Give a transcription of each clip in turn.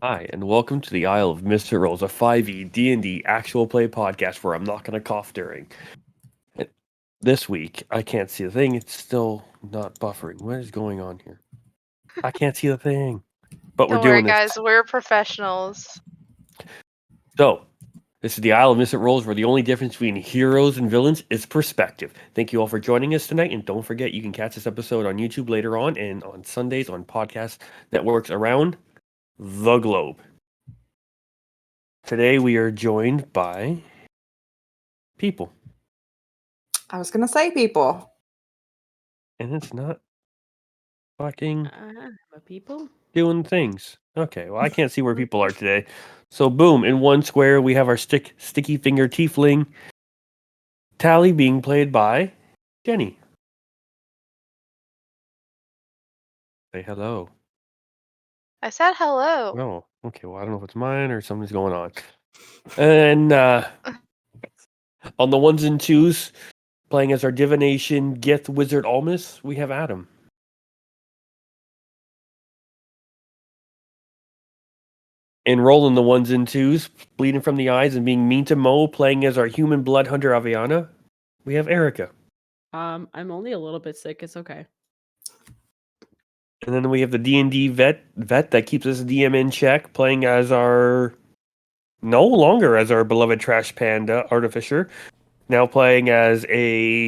Hi, and welcome to the Isle of Misfit Rolls, a 5e D&D actual play podcast where I'm not going to cough during. And this week, I can't see the thing. It's still not buffering. What is going on here? I can't see the thing. But we're Don't worry, doing this. guys. We're professionals. So, this is the Isle of Misfit Rolls where the only difference between heroes and villains is perspective. Thank you all for joining us tonight, and don't forget you can catch this episode on YouTube later on and on Sundays on podcast networks around the globe. Today we are joined by people. I was gonna say people. And it's not fucking people doing things. Okay, well, I can't see where people are today. So, boom, in one square, we have our sticky finger tiefling, Tally, being played by Jenny. Say hello. I said hello. Oh, okay, well, I don't know if it's mine or something's going on. And on the ones and twos, playing as our divination Gith Wizard Almus, we have Adam. And rolling the ones and twos, bleeding from the eyes and being mean to Mo, playing as our human blood hunter Aviana, we have Erica. I'm only a little bit sick. It's okay. And then we have the D&D vet that keeps us DM in check, playing as no longer as our beloved trash panda artificer, now playing as a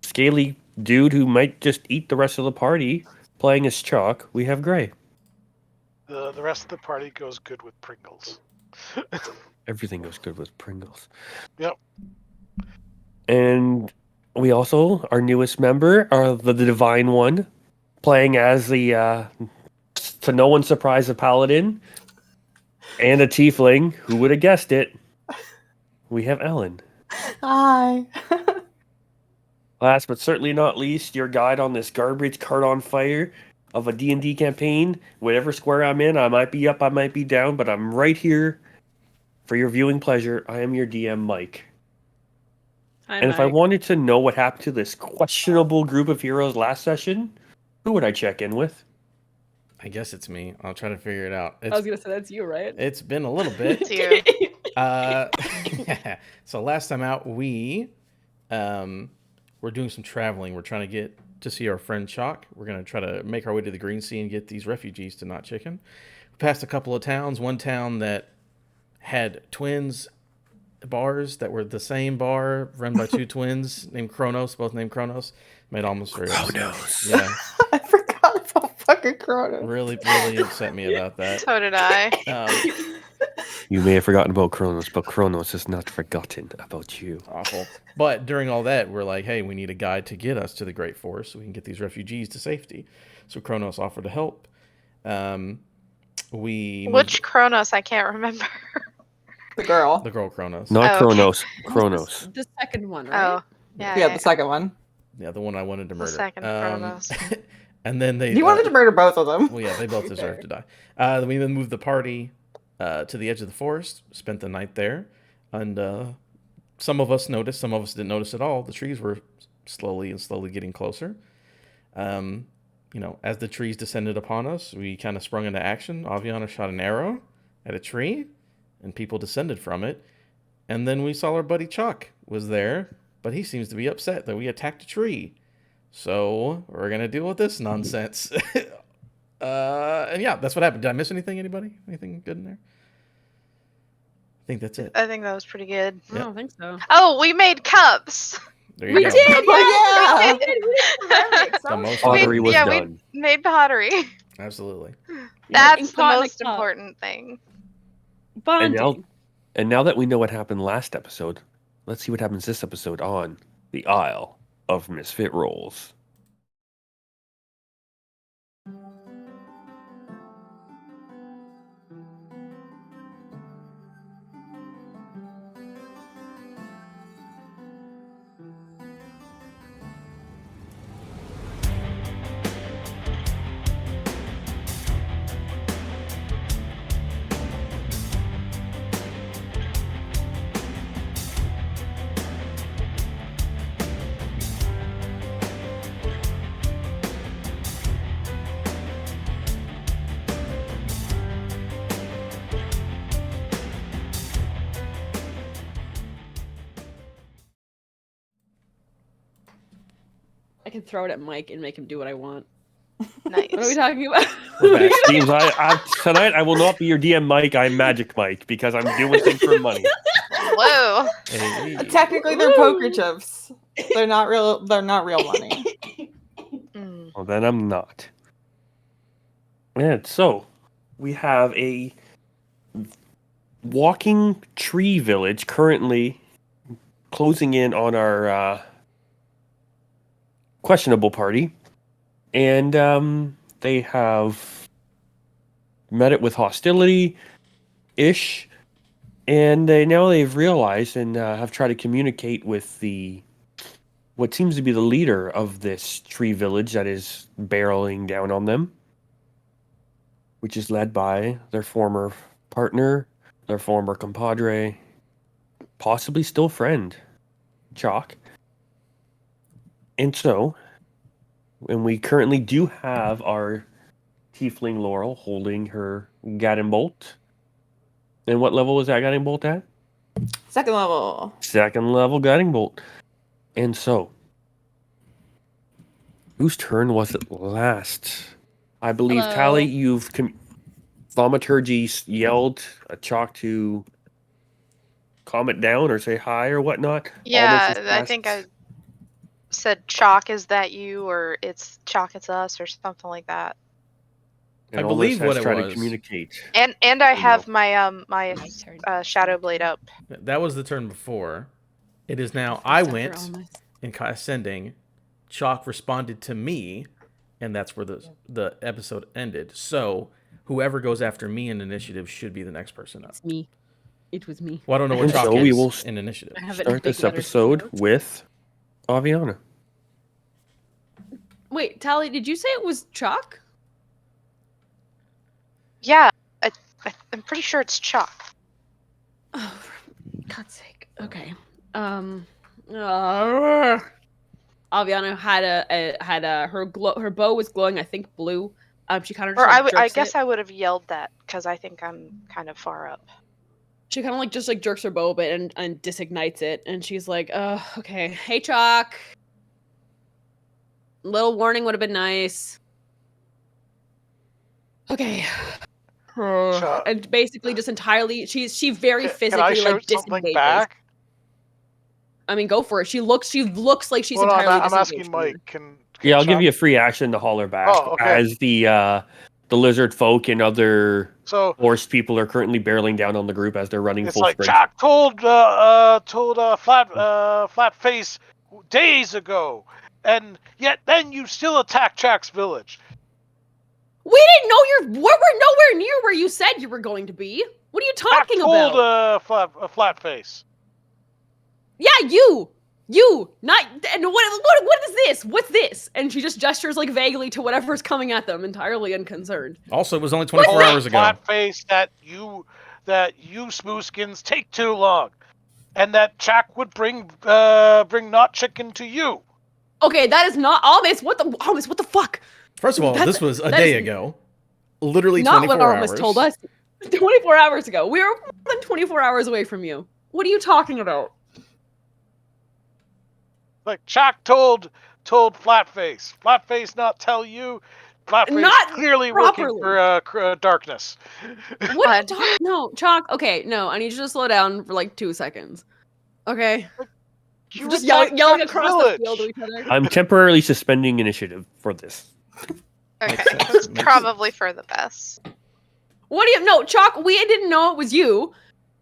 scaly dude who might just eat the rest of the party, playing as Chak. We have Gray. The rest of the party goes good with Pringles. Everything goes good with Pringles. Yep. And we also, our newest member, are the Divine One, playing as the, to no one's surprise, a paladin and a tiefling. Who would have guessed it? We have Ellen. Hi. Last but certainly not least, your guide on this garbage cart on fire of a D&D campaign. Whatever square I'm in, I might be up, I might be down, but I'm right here for your viewing pleasure. I am your DM, Mike. Hi, And Mike. if I wanted to know what happened to this questionable group of heroes last session, who would I check in with? I guess it's me. I'll try to figure it out. I was gonna say that's you, right? It's been a little bit. It's you. So last time out, we're doing some traveling. We're trying to get to see our friend Chak. We're going to try to make our way to the Green Sea and get these refugees to Not Chicken. We passed a couple of towns. One town that had twins bars that were the same bar run by two twins named Kronos, both named Kronos. Made almost very Kronos. Yeah, I forgot about fucking Kronos. really upset me about that. So did I. You may have forgotten about Kronos, but Kronos has not forgotten about you. Awful. But during all that, we're like, hey, we need a guide to get us to the Great Forest so we can get these refugees to safety. So Kronos offered to help. Which Kronos? I can't remember. The girl. The girl Kronos. Not Oh, Kronos, Kronos. The second one, right? Oh, yeah. Yeah, the second one. Yeah, the one I wanted to The murder. second Kronos. And then they... You wanted to murder both of them. Well, yeah, they both deserve to die. Then we then moved the party to the edge of the forest, spent the night there, and some of us noticed, some of us didn't notice at all. The trees were slowly getting closer. As the trees descended upon us, we kind of sprung into action. Aviana shot an arrow at a tree, and people descended from it. And then we saw our buddy Chak was there, but he seems to be upset that we attacked a tree. So we're going to deal with this nonsense. And yeah, that's what happened. Did I miss anything, anybody? Anything good in there? I think that's it. I think that was pretty good. I don't think so. Oh, we made cups. There you We go. did! Oh, Yeah! yeah. We did! We did ceramics. The most Pottery was we done. made pottery. Absolutely. That's the Ink on a most cup. important thing. Bonding. And now that we know what happened last episode, let's see what happens this episode on the Isle of Misfit Rolls. can throw it at Mike and make him do what I want. Nice. What are we talking about? That seems tonight I will not be your DM Mike. I'm Magic Mike because I'm doing things for money. Whoa. Hey. Technically, they're poker chips. They're not real. They're not real money. Mm. Well, then I'm not. And so we have a walking tree village currently closing in on our questionable party, and they have met it with hostility-ish, and they've realized and have tried to communicate with what seems to be the leader of this tree village that is barreling down on them, which is led by their former partner, their former compadre, possibly still friend, Chak. And so, and we currently do have our tiefling Laurel holding her guiding bolt. And what level was that guiding bolt at? Second level. Second level guiding bolt. And so, whose turn was it last? I believe, Hello. Tally, you've Thaumaturgy yelled a Chak to calm it down or say hi or whatnot. Yeah, Almost as I fast- think I said Chalk, is that you? Or it's Chalk, it's us, or something like that. and I almost believe has what it tried to was. communicate. And I You have know. my My turn. Shadow Blade up. That was the turn before. It is now First I after went Almas. in ascending. Chalk responded to me, and that's where the episode ended. So whoever goes after me in initiative should be the next person up. It's me. It was me. Well, I don't know where And Chalk so we is will in initiative. I have it in Start big this letters. episode with Aviana. Wait, Tally, did you say it was Chalk? Yeah, I'm pretty sure it's Chalk. Oh, for God's sake. Okay. Aviana had her bow was glowing, I think blue. She kind of Or I jerks guess it. I would have yelled that because I think I'm kind of far up. She kind of just jerks her bow a bit and disignites it, and she's like, okay. Hey, Chalk. Little warning would have been nice. Okay. Sure. And basically just entirely she very Can I physically shout something disengages. back? I mean, go for it. She looks like she's Hold on, entirely I'm disengaged. asking from you. Mike. Can Yeah, I'll give Chuck- you a free action to holler back Oh, okay. as the lizard folk and other So forest people are currently barreling down on the group as they're running it's full like sprint. Jack told Flat Face days ago, and yet then you still attack Jack's village. We didn't know we're nowhere near where you said you were going to be. What are you Jack talking told about? Flat Face. Yeah, you, not. And what is this? What's this? And she just gestures vaguely to whatever's coming at them, entirely unconcerned. Also, it was only 24 hours ago. Flat Face that you smoothskins take too long, and that Jack would bring not chicken to you. Okay, that is not Almas. What the fuck? First of all, this was a that day is ago. Literally Not 24 what Almas hours. told us. 24 hours ago. We were more than 24 hours away from you. What are you talking about? Like Jack told Flatface. Flatface not tell you. Flatface Not clearly properly. working for darkness. What are you talking? No, Chalk. Okay, no. I need you to slow down for 2 seconds. Okay. You Just attacked yelling Jack's across village. the field to each other. I'm temporarily suspending initiative for this. Okay, Makes sense. that's Makes probably for the best. What do you no, Chalk? We didn't know it was you.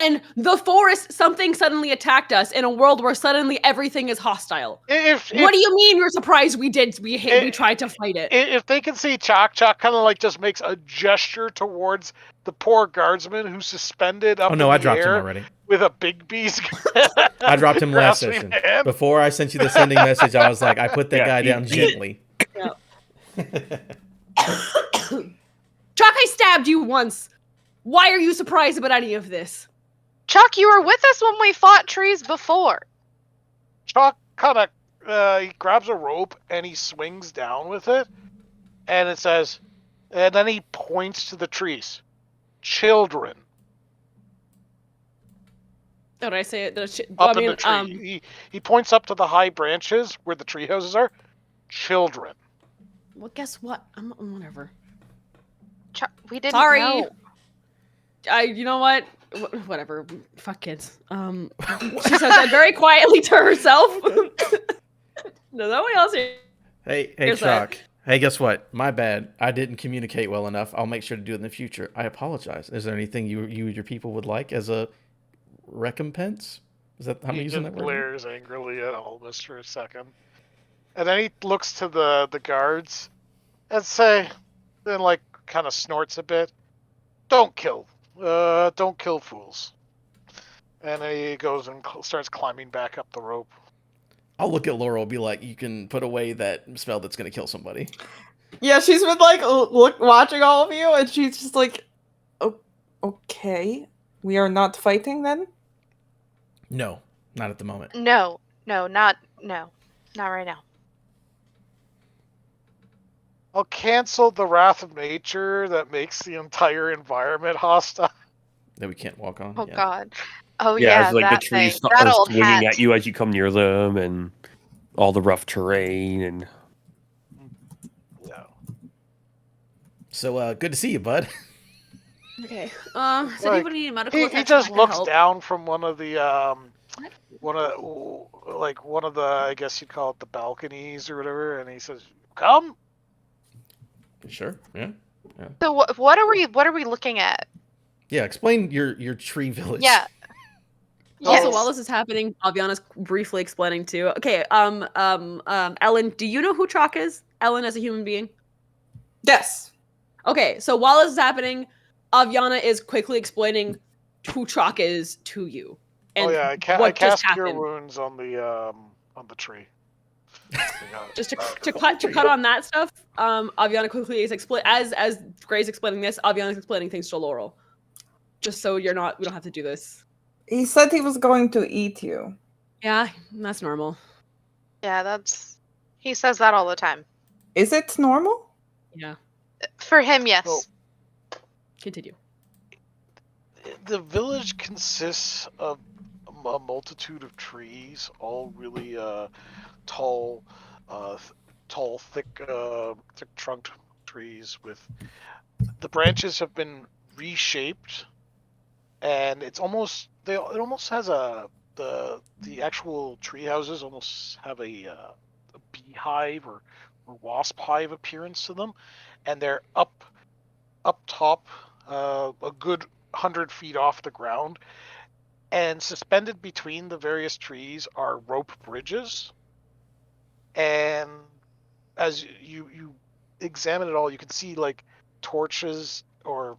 And the forest, something suddenly attacked us in a world where suddenly everything is hostile. What do you mean you're surprised we tried to fight it? If they can see Chak kind of just makes a gesture towards the poor guardsman who's suspended up Oh no, in I the dropped him air already. with a big beast. I dropped him last grasping session. him. Before I sent you the sending message, I was like, I put that Yeah, guy he- down gently. Chalk, I stabbed you once. Why are you surprised about any of this? Chuck, you were with us when we fought trees before. Chuck kind of he grabs a rope and he swings down with it, and it says, and then he points to the trees. Children Oh, did I say it? up in the tree. He points up to the high branches where the tree houses are. children. Well, guess what? I'm whatever. We didn't Sorry. know. You know what? Whatever. Fuck kids. She says that very quietly to herself. No, nobody else here. Hey, Here's that. Chak. Hey, guess what? My bad. I didn't communicate well enough. I'll make sure to do it in the future. I apologize. Is there anything you and your people would like as a recompense? Is that how I'm He using just that word? glares angrily at Almas for a second. And then he looks to the guards and then like kind of snorts a bit. Don't kill fools. And then he goes and starts climbing back up the rope. I'll look at Laurel and be like, you can put away that spell that's going to kill somebody. Yeah, she's been like watching all of you, and she's just like, oh, okay, we are not fighting then. No, not at the moment. No, not right now. I'll cancel the wrath of nature that makes the entire environment hostile. That we can't walk on. Oh yeah. God. Oh Yeah, yeah, it's like that the trees thing. That are old swinging hat. at you as you come near them, and all the rough terrain. And Yeah. So good to see you, bud. Okay. Does Like, anybody need medical He attention? just I can looks help. down from one of the What? one of the, I guess you'd call it the balconies or whatever, and he says, "Come." Sure. Yeah. So what are we looking at? Yeah. Explain your tree village. Yeah. Also, Yes. while this is happening, Aviana's briefly explaining too. Okay. Ellen, do you know who Chak is? Ellen as a human being. Yes. Okay. So while this is happening, Aviana is quickly explaining who Chak is to you. And Oh yeah, I what just cast Cure happened. Wounds on the tree. Just to cut on that stuff, Aviana quickly is as Gray's explaining this, Aviana's explaining things to Laurel. Just so we don't have to do this. He said he was going to eat you. Yeah, that's normal. Yeah, he says that all the time. Is it normal? Yeah. For him, yes. Oh. Continue. The village consists of a multitude of trees, all really tall, thick trunked trees. With the branches have been reshaped, and it almost has the actual tree houses almost have a beehive or wasp hive appearance to them, and they're up top, a good 100 feet off the ground, and suspended between the various trees are rope bridges. And as you examine it all, you can see like torches or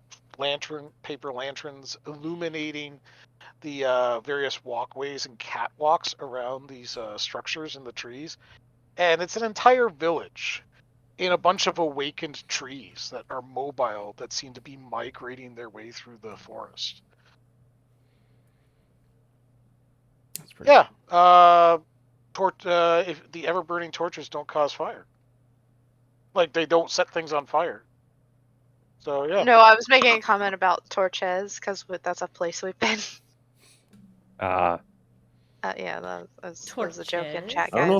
paper lanterns illuminating the various walkways and catwalks around these structures in the trees. And it's an entire village in a bunch of awakened trees that are mobile, that seem to be migrating their way through the forest. That's pretty. Yeah. If the ever-burning torches don't cause fire. Like, they don't set things on fire. So, yeah. No, I was making a comment about torches because that's a place we've been. Yeah, that was a joke in chat, guys. I don't know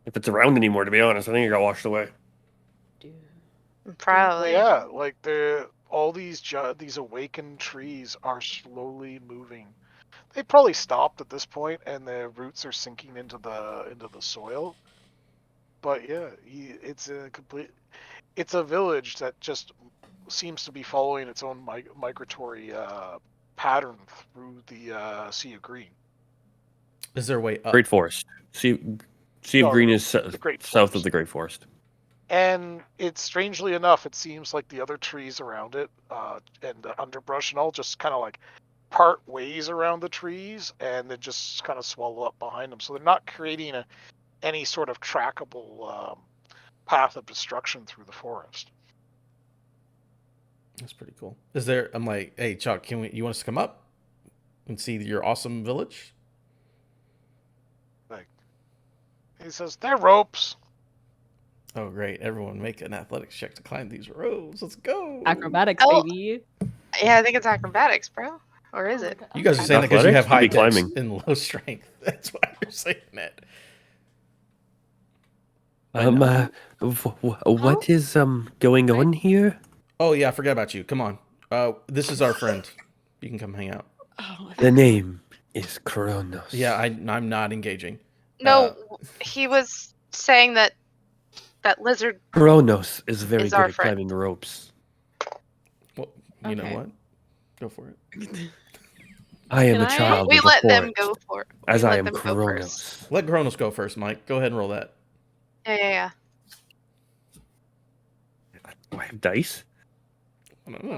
if it's around anymore. To be honest, I think it got washed away. Probably. Yeah, like all these awakened trees are slowly moving. They probably stopped at this point, and the roots are sinking into the soil. But yeah, it's a village that just seems to be following its own migratory pattern through the Sea of Green. Is there a way up? Great Forest. Sea of Green is south of the Great Forest. And it's, strangely enough, it seems like the other trees around it and the underbrush and all just kind of like part ways around the trees, and then just kind of swallow up behind them. So they're not creating any sort of trackable path of destruction through the forest. That's pretty cool. Is there? I'm like, hey, Chak, you want us to come up and see your awesome village? Like, he says, they're ropes. Oh, great! Everyone, make an athletics check to climb these ropes. Let's go. Acrobatics, Oh. baby. Yeah, I think it's acrobatics, bro. Or is it? You guys are saying that because you have high Athletics? dex Climbing. and low strength. That's why you're saying that. What is going on here? Oh yeah, I forgot about you. Come on. This is our friend. You can come hang out. Oh, The name is Kronos. Yeah, I'm not engaging. No, he was saying that lizard. Kronos is very Is good our at friend. climbing ropes. Well, you know Okay. what? Go for it. I am Can a I- child We of the let them forest, go for it. as We I let am them go first. Kronos. Let Kronos go first, Mike. Go ahead and roll that. Yeah. Do I have dice? I don't know.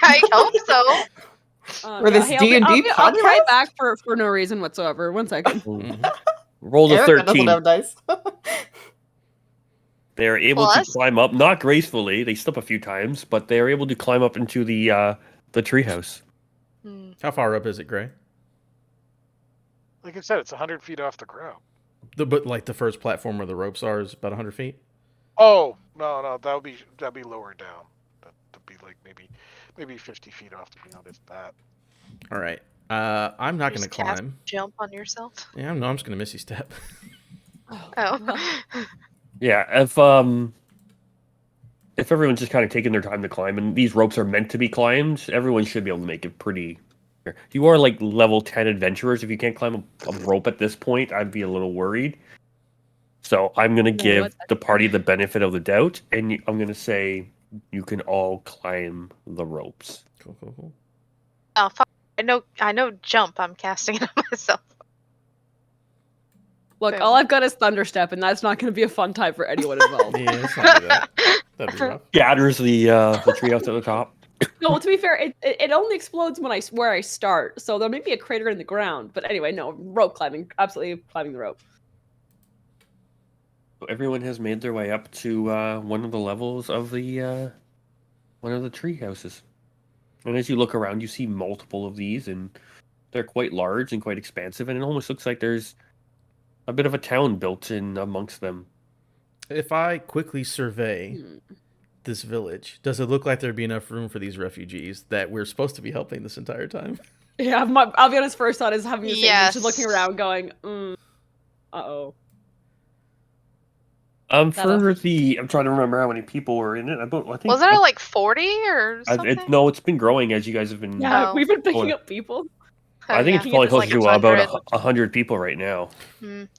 I hope so. For this hey, D&D I'll be right podcast? back for no reason whatsoever. 1 second. Mhm. Rolled a Erica doesn't 13. have dice. They are able Plus? to climb up, not gracefully. They slip a few times, but they are able to climb up into the treehouse. Hmm. How far up is it, Gray? Like I said, it's 100 feet off the ground. But like the first platform where the ropes are is about 100 feet. Oh no, that'd be lower down. That'd be like maybe 50 feet off the ground, if that. All right. I'm not going to Just cast climb. jump on yourself. Yeah, no, I'm just going to missy step. Oh, Oh. well, Yeah, if everyone's just kind of taking their time to climb, and these ropes are meant to be climbed, everyone should be able to make it pretty. You are like level 10 adventurers. If you can't climb a rope at this point, I'd be a little worried. So I'm gonna You know give what? the party the benefit of the doubt, and I'm gonna say you can all climb the ropes. Cool. Oh, fuck. I know jump. I'm casting it on myself. look, Boom. all I've got is Thunderstep, and that's not going to be a fun time for anyone involved. Yeah, let's not do that. That'd be rough. Gathers the treehouse at the top. No, to be fair, it only explodes when where I start, so there may be a crater in the ground. But anyway, no, rope climbing, absolutely climbing the rope. So everyone has made their way up to one of the levels of the one of the tree houses. And as you look around, you see multiple of these, and they're quite large and quite expansive, and it almost looks like there's a bit of a town built in amongst them. If I quickly survey Hmm. this village, does it look like there'd be enough room for these refugees that we're supposed to be helping this entire time? Yeah, I'll be honest. First thought is having the same thing, just looking Yes. around, going, uh-oh. I'm trying to remember how many people were in it. I think Wasn't it like 40 or something? it's been growing as you guys have been. Yeah, Oh. we've been picking Oh. up people. I think yeah. it's probably it's close like to 100. about 100 people right now.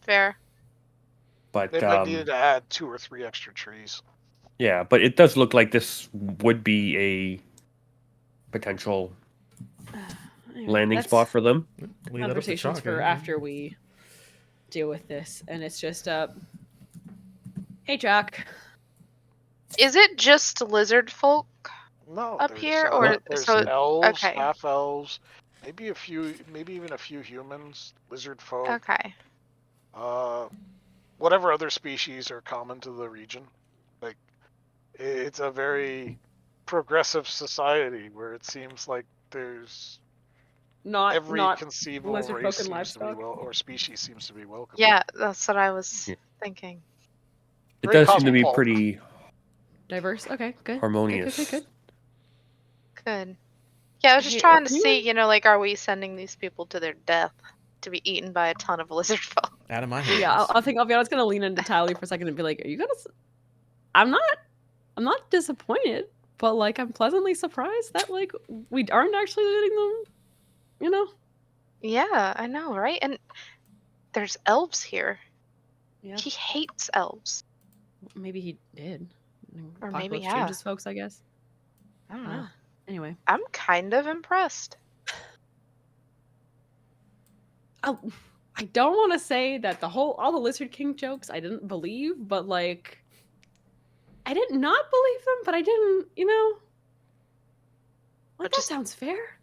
Fair. But They might need to add 2 or 3 extra trees. yeah, but it does look like this would be a potential Anyway, landing that's spot for them. Leave that up to conversations Chak, for eh? after we deal with this, and it's just hey Jack. Is it just lizard folk? No, Up there's, here, or- there's so- elves, okay. half elves, maybe even a few humans, lizard folk. Okay. Whatever other species are common to the region. Like, it's a very progressive society where it seems like there's every Not conceivable lizard race folk and seems to be livestock? or species seems to be welcome. Yeah, that's what I was Yeah. thinking. It Very does seem to be cosmopolitan. pretty diverse. Okay, good. harmonious. Good. Good. Yeah, I was just Hey, trying to can you- see, like, are we sending these people to their death to be eaten by a ton of lizard folk? Out of my hands. Yeah, I'll be honest, gonna lean into Tally for a second and be like, "Are you gonna?" I'm not disappointed, but like I'm pleasantly surprised that like we aren't actually letting them. You know. Yeah, I know, right? And there's elves here. Yeah. He hates elves. Maybe he did. Or maybe, Apocalypse yeah. changes folks, I guess. I don't know. Anyway, I'm kind of impressed. I don't want to say that all the Lizard King jokes I didn't believe, but like I did not believe them, but I didn't, Like, that sounds fair.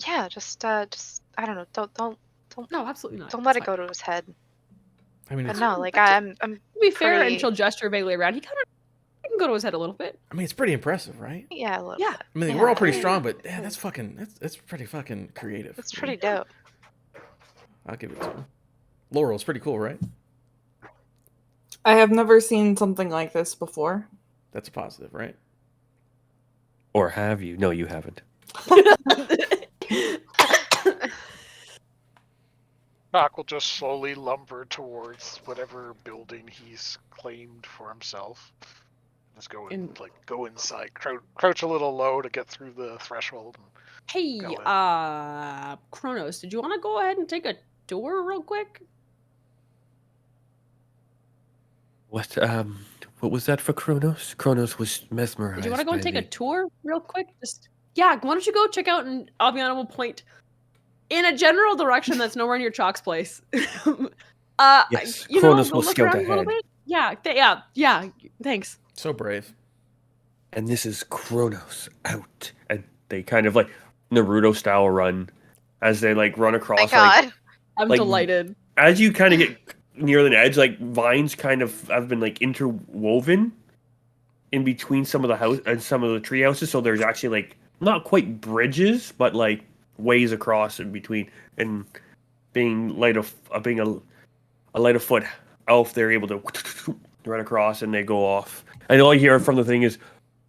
Yeah, just I don't know. Don't No, absolutely not. don't let It's it go to his head. I mean, But it's, no, like But I'm To be fair, pretty- and she'll gesture vaguely around. He can go to his head a little bit. I mean, it's pretty impressive, right? yeah, a little Yeah. bit. I mean, Yeah. we're all pretty strong, but yeah, that's pretty fucking creative. It's pretty dope. I'll give it to him. Laurel's pretty cool, right? I have never seen something like this before. That's a positive, right? Or have you? No, you haven't. Chak will just slowly lumber towards whatever building he's claimed for himself. Just go go inside, crouch a little low to get through the threshold. Hey, Go in. Kronos, did you want to go ahead and take a tour real quick? What was that for Kronos? Kronos was mesmerized. Did you want to go and by take a the- tour real quick? Yeah, why don't you go check out, and Aviana will point in a general direction that's nowhere near Chalk's place. Yes, you Kronos know, go will look scout around a little ahead. bit. Yeah, thanks. So brave. And this is Kronos out. And they kind of like Naruto style run as they like run across. Thank God. I'm like, delighted. As you kind of get near the edge, like vines kind of have been like interwoven in between some of the house and some of the tree houses. So there's actually like not quite bridges, but like ways across in between. And being a light of foot elf, they're able to run across and they go off. And all you hear from the thing is,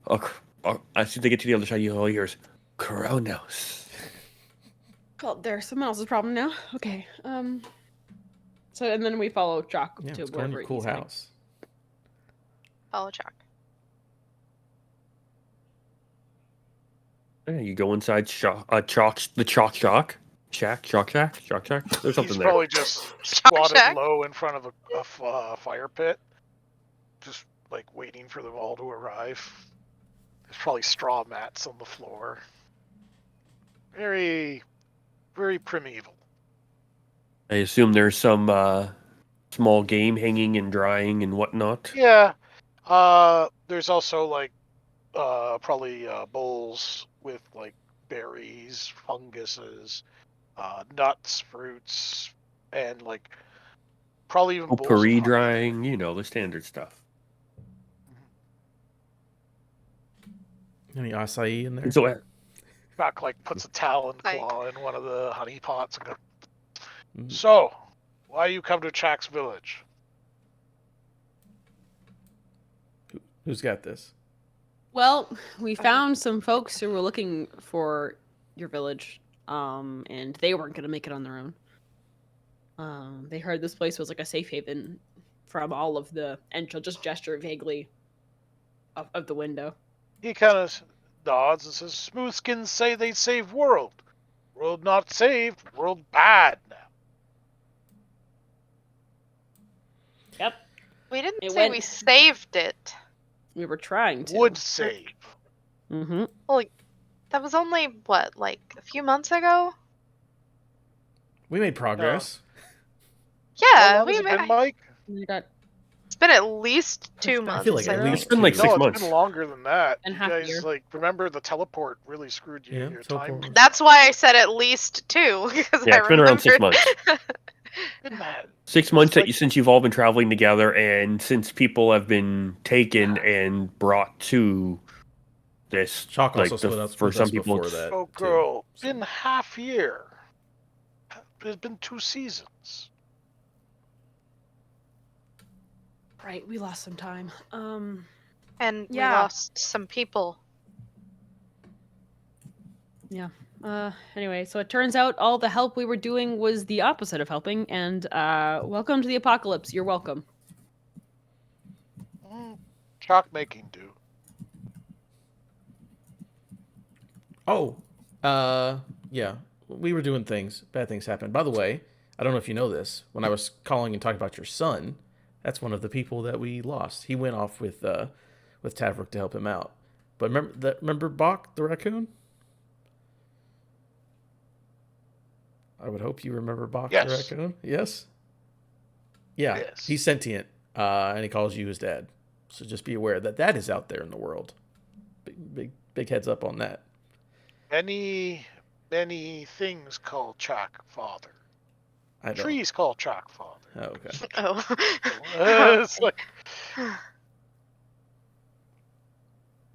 as soon as they get to the other side, all you hear is Kronos. Well, there's someone else's problem now. Okay. So and then we follow Chak Yeah, to let's go in wherever your cool he's heading. house. Follow Chak. Yeah, you go inside the Chalk Shack. There's something He's there. probably just Chak squatted Shack? low in front of a fire pit, just like waiting for them all to arrive. There's probably straw mats on the floor. Very, very primeval. I assume there's some small game hanging and drying and whatnot. Yeah. There's also like probably bowls with like berries, funguses, nuts, fruits, and like probably even bowls of Potpourri honey. drying, the standard stuff. Any acai in there? And so, Chak like puts a talon Like- claw in one of the honey pots and goes, Mm. "So, why you come to Chak's village?" Who's got this? Well, we found some folks who were looking for your village, and they weren't gonna make it on their own. They heard this place was like a safe haven from all of and she'll just gesture vaguely of the window. He kind of nods and says, "Smoothskins say they save world. World not saved, world bad now." Yep, We didn't It say went- we saved it. we were trying to. Would save. Mm-hmm. Well, that was only what, like a few months ago? We made progress. How Yeah, long has it been, Mike? We got it's been at least 2 I months. feel like at I least It's been like two. 6 No, months. it's been longer than that. And You half a guys year. like remember the teleport really screwed you Yeah, your teleport time. was- That's why I said at least 2 because Yeah, I it's been around 6 remembered. months. Good man. 6 months It's like- since you've all been traveling together, and since people have been taken and brought to this. Chalk also like split up for with some us people, before it's- that. Oh, too. girl, So- been half year. There's been 2 seasons. right. We lost some time. And we Yeah. lost some people. Anyway, so it turns out all the help we were doing was the opposite of helping, and welcome to the apocalypse. You're welcome. Chalk making do. Oh, yeah. We were doing things. Bad things happened. By the way, I don't know if you know this. When I was calling and talking about your son, that's one of the people that we lost. He went off with Tavrook to help him out. But remember Bach the raccoon? I would hope you remember Bach the Yes. raccoon. Yes. Yeah, Yes. he's sentient, and he calls you his dad. So just be aware that is out there in the world. Big heads up on that. Many things call Chak father. I don't. Trees call Chak father. Oh, okay. Oh. It's like,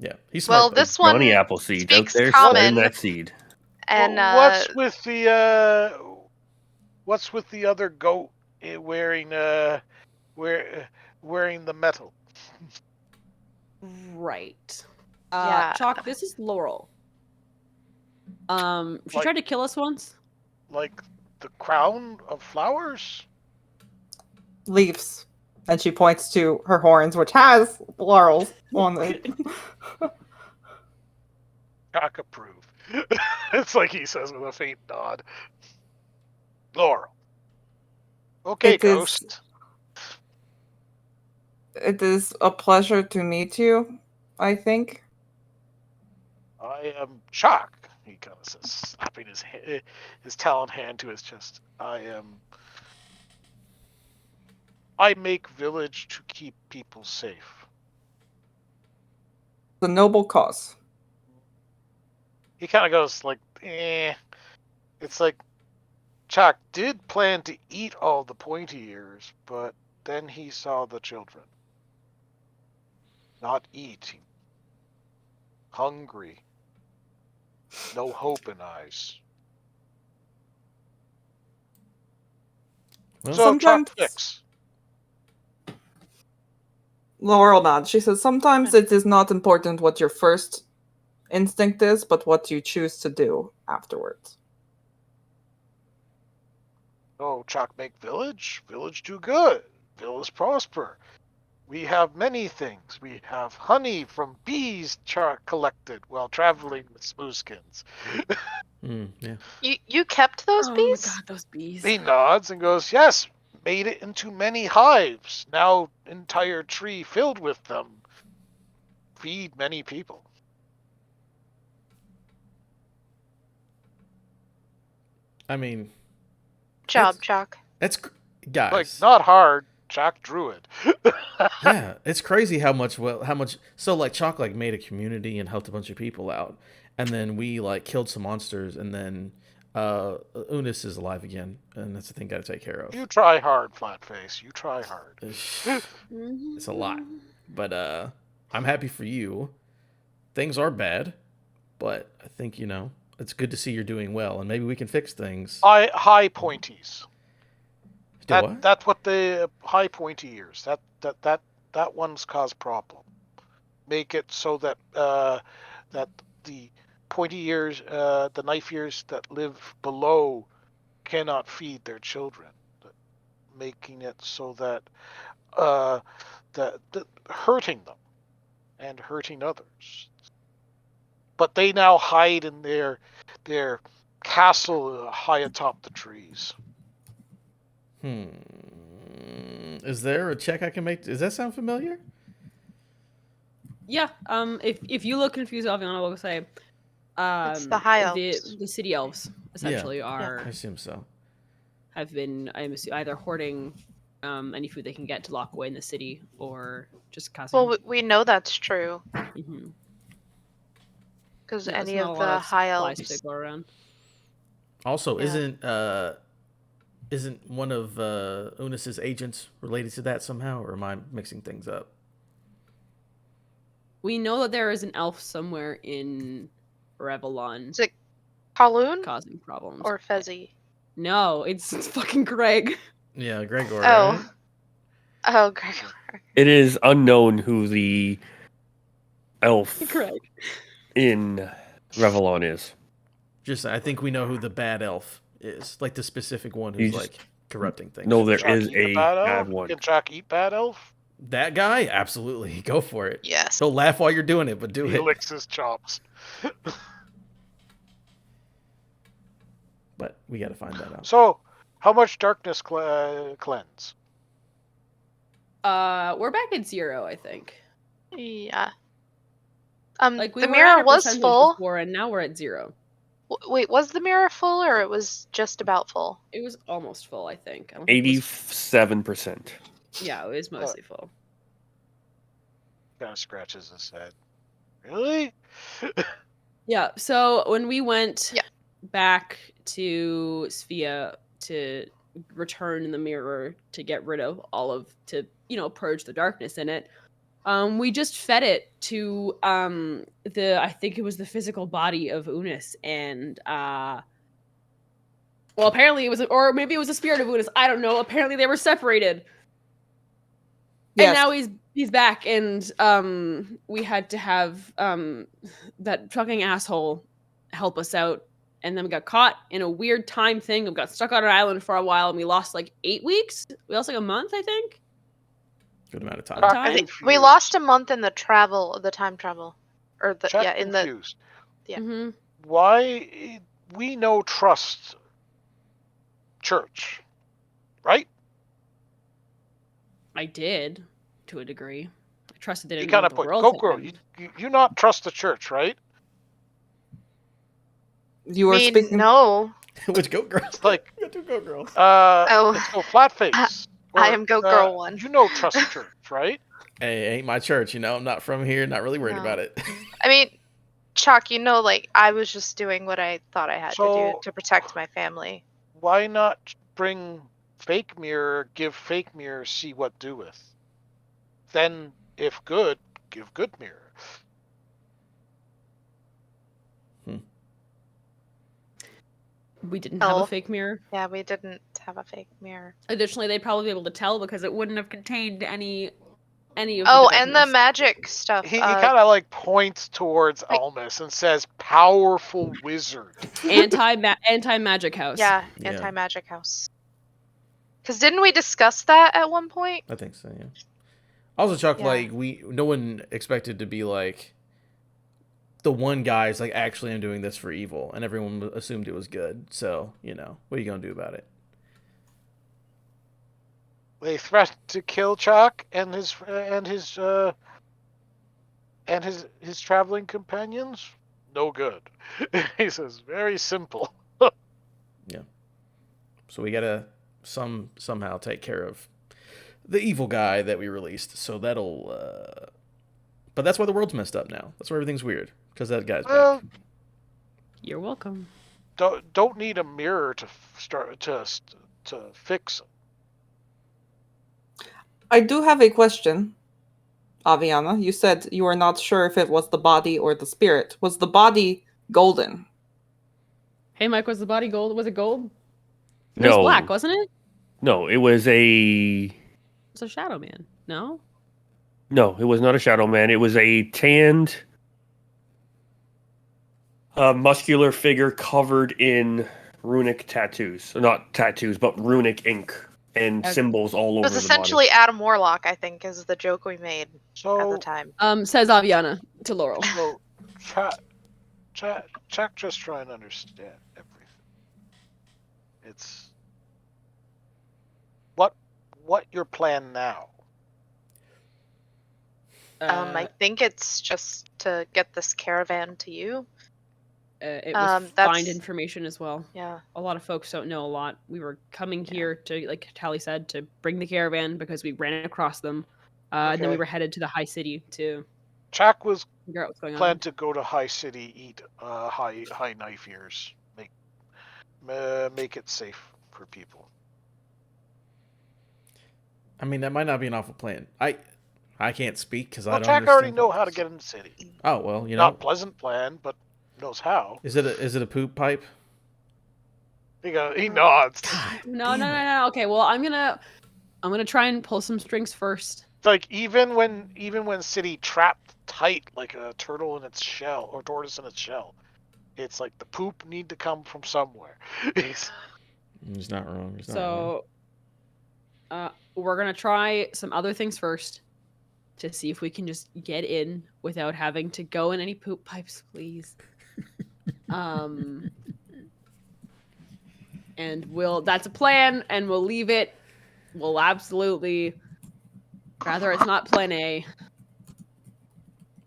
Yeah, he's smart. Well, though. this one Johnny Appleseed out speaks there common. spreading that seed. and what's with the other goat wearing wearing the metal? Right. Yeah. Chalk, this is Laurel. She Like- tried to kill us once. Like the crown of flowers? Leaves. And she points to her horns, which has laurels on it. Chak approve. It's like he says with a faint nod. Laurel. Okay, It is- Ghost. It is a pleasure to meet you, I think. I am Chak. He kind of says, slapping his talon hand to his chest. I make village to keep people safe. The noble cause. He kind of goes like, eh. It's like, Chak did plan to eat all the pointy ears, but then he saw the children. Not eating. Hungry. No hope in eyes. Well, So sometimes- Chak fix. Laurel nods. She says, sometimes it is not important what your first instinct is, but what you choose to do afterwards. Oh, Chak make village? Village do good. Village prosper. We have many things. We have honey from bees collected while traveling with smoothskins. yeah. You kept those Oh bees? my god, those bees. He nods and goes, yes, made it into many hives. Now entire tree filled with them. Feed many people. I mean, Job, It's- Chak. that's guys. Like, not hard. Chak Druid. Yeah, it's crazy how much so like Chalk like made a community and helped a bunch of people out, and then we like killed some monsters, and then Unis is alive again, and that's the thing got to take care of. You try hard, Flatface. You try hard. It's a lot, but I'm happy for you. Things are bad, but I think it's good to see you're doing well, and maybe we can fix things. High pointies. Do what? That's what the high pointy ears. That one's cause problem. Make it so that that the pointy ears, the knife ears that live below, cannot feed their children. Making it so that that hurting them and hurting others. But they now hide in their castle high atop the trees. Is there a check I can make? Does that sound familiar? Yeah. If you look confused, Aviana will say, It's the high elves. the city elves essentially I assume so. have been either hoarding any food they can get to lock away in the city or just causing. Well, we know that's true Mhm. because Yeah, any there's not of a lot the of high supplies elves. to go around. Also, Yeah. isn't one of Unis's agents related to that somehow, or am I mixing things up? We know that there is an elf somewhere in Revlon Is it Kaloon causing problems. or Fezzy? No, it's fucking Greg. Yeah, Gregor. Oh. Right? Oh, Gregor. It is unknown who the elf Greg. in Revlon is. Just, I think we know who the bad elf is, like the specific one You who's just like corrupting things. know there Chak is eat the a bad bad elf? one. Can Chak eat bad elf? That guy, absolutely, go for it. Yes. Don't laugh while you're doing it, but do He it. licks his chops. But we got to find that out. So, how much darkness cleanse? We're back at 0, I think. Yeah. Like we the were mirror at a was percentage full. before, and now we're at 0. Wait, was the mirror full or it was just about full? It was almost full, I think. I don't think it was- 87%. Yeah, it was mostly full. Kind of scratches his head. Really? Yeah. So when we went Yeah. back to Sphia to return the mirror to get rid of purge the darkness in it, we just fed it to I think it was the physical body of Unis, and well, apparently it was, or maybe it was the spirit of Unis. I don't know. Apparently they were separated. Yes. And now he's back, and we had to have that fucking asshole help us out and then we got caught in a weird time thing. We got stuck on an island for a while, and we lost like 8 weeks. We lost like a month, I think. Good amount of time. Chak time? We confused. lost a month in the time travel, or the Chak in the confused. Yeah. Mm-hmm. Why we know trust church, right? I did to a degree. I trusted they You didn't kind want of the put world go to girl. end. You not trust the church, right? You were mean, speaking. no. Which goat girl? It's like We got 2 goat girls. Oh. let's go flatface. I am Goat Girl 1. You know trust church, right? Hey, ain't my church, I'm not from here, not really worried No. about it. I mean, Chak, like I was just doing what I thought I had to do So- to protect my family. Why not bring fake mirror, give fake mirror, see what doeth? Then, if good, give good mirror. We didn't have Oh. a fake mirror. Yeah, we didn't have a fake mirror. Additionally, they'd probably be able to tell because it wouldn't have contained any of Oh, the and the darkness. magic stuff. He kind of like points towards like- Almus and says, "Powerful wizard." anti-magic house. Yeah, Yeah. anti-magic house. Because didn't we discuss that at one point? I think so, yeah. Also, Chuck, Yeah. like, no one expected to be like, the one guy's like, actually, I'm doing this for evil, and everyone assumed it was good. So, what are you gonna do about it? They threatened to kill Chak and his traveling companions. No good. He says, very simple. So we gotta somehow take care of the evil guy that we released. So that'll. But that's why the world's messed up now. That's why everything's weird, because that guy's Well, back. You're welcome. don't need a mirror to start to fix it. I do have a question, Aviana. You said you were not sure if it was the body or the spirit. Was the body golden? Hey, Mike, was the body gold? Was it gold? It No, was black, wasn't it? no, it was It was a shadow man. No? no, it was not a shadow man. It was a tanned, muscular figure covered in runic tattoos. Not tattoos, but runic ink and Okay. symbols all It over was the essentially Adam Warlock, I think, is the joke we made at the So, time. Says Aviana to Laurel. so Chak just trying to understand everything. It's what your plan now? I think it's just to get this caravan to you. It was find that's- information as well. Yeah. A lot of folks don't know a lot. We were coming here to, like Tally said, to bring the caravan because we ran across them. And then we Okay. were headed to the high city to Chak was figure out what's going on. planned to go to High City, eat high knife ears, make it safe for people. I mean, that might not be an awful plan. I can't speak because I Well, don't Chak already understand know how to politics. get in the city. Oh well, Not pleasant plan, but knows how. Is it a poop pipe? He nods. No. Okay, well, I'm gonna try and pull some strings first. It's like even when city trapped tight like a turtle in its shell or tortoise in its shell, it's like the poop need to come from somewhere. He's not wrong. He's not wrong. So, we're gonna try some other things first to see if we can just get in without having to go in any poop pipes, please. And that's a plan, and we'll leave it. We'll absolutely rather it's not plan A.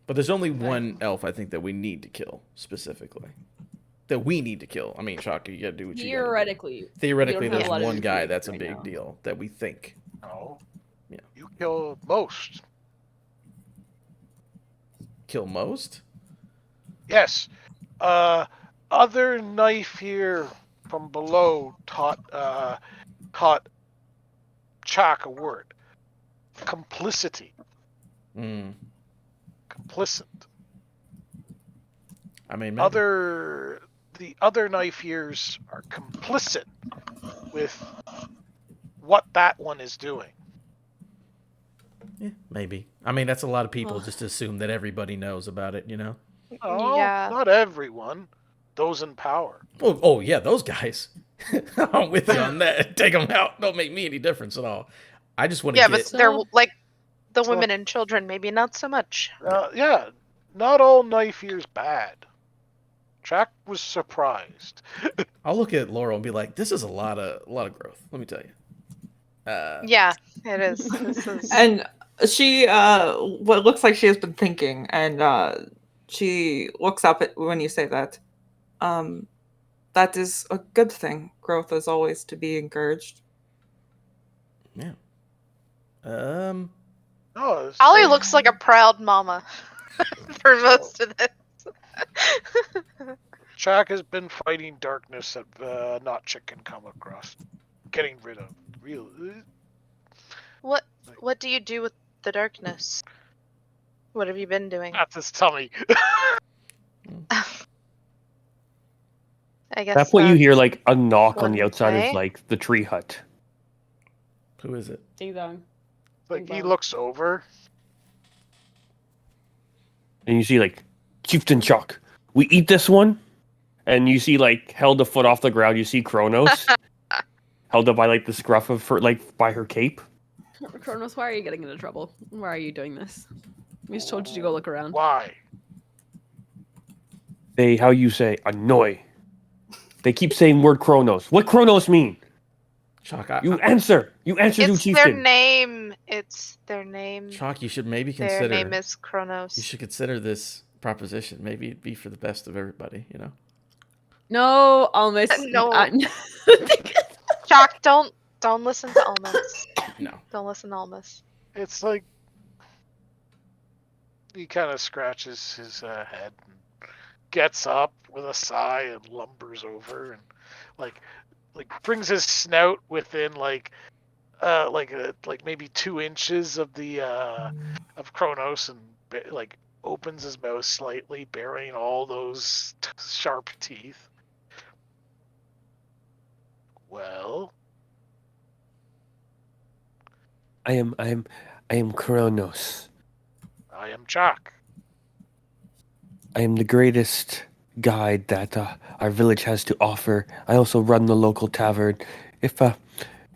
But there's only one elf I think that we need to kill specifically. That we need to kill. I mean, Chaka, you gotta do what you gotta Theoretically. do. Theoretically, we don't have there's a lot of one guy information that's a right big now. deal that we think. No. Yeah. You kill most. Kill most? Yes. Other knife here from below taught Chak a word. Complicity. Mm. Complicit. I mean, maybe. The other knife ears are complicit with what that one is doing. Yeah, maybe. I mean, that's a lot of people just assume that everybody knows about it, Oh, Yeah. not everyone. those in power. Oh yeah, those guys. I'm with you on that. Take them out. Don't make me any difference at all. I just want to Yeah, get. but they're like the women and children, maybe not so much. Yeah, not all knife ears bad. Chak was surprised. I'll look at Laurel and be like, "This is a lot of growth. Let me tell you." Yeah, it is. This is. And she, what looks like she has been thinking, and she looks up at when you say that. That is a good thing. Growth is always to be encouraged. Yeah. No, Ollie looks like a proud mama for most of this. Chak has been fighting darkness that Notch can come across, getting rid of. Real. What do you do with the darkness? What have you been doing? Not this tummy. I At guess that point, you hear like a knock on the one outside way. of like the tree hut. Who is it? Ding dong. Like he looks over. And you see like Chieftain Chuck. We eat this one, and you see like held a foot off the ground. You see Kronos held up by like the scruff of her, like by her cape. Kronos, why are you getting into trouble? Why are you doing this? We just told you to go look around. Why? They, how you say, annoy. They keep saying word Kronos. What Kronos mean? Chalk, You answer. You answer to It's their Chieftain. name. It's their name. Chalk, you should maybe Their consider. name is Kronos. You should consider this proposition. Maybe it'd be for the best of everybody. You know. No, Almas. No. Chak, don't listen to Almas. No. Don't listen to Almas. It's like he kind of scratches his head and gets up with a sigh and lumbers over and like brings his snout within like maybe 2 inches of the of Kronos and like opens his mouth slightly, burying all those sharp teeth. Well, I am Kronos. I am Chak. I am the greatest guide that our village has to offer. I also run the local tavern. If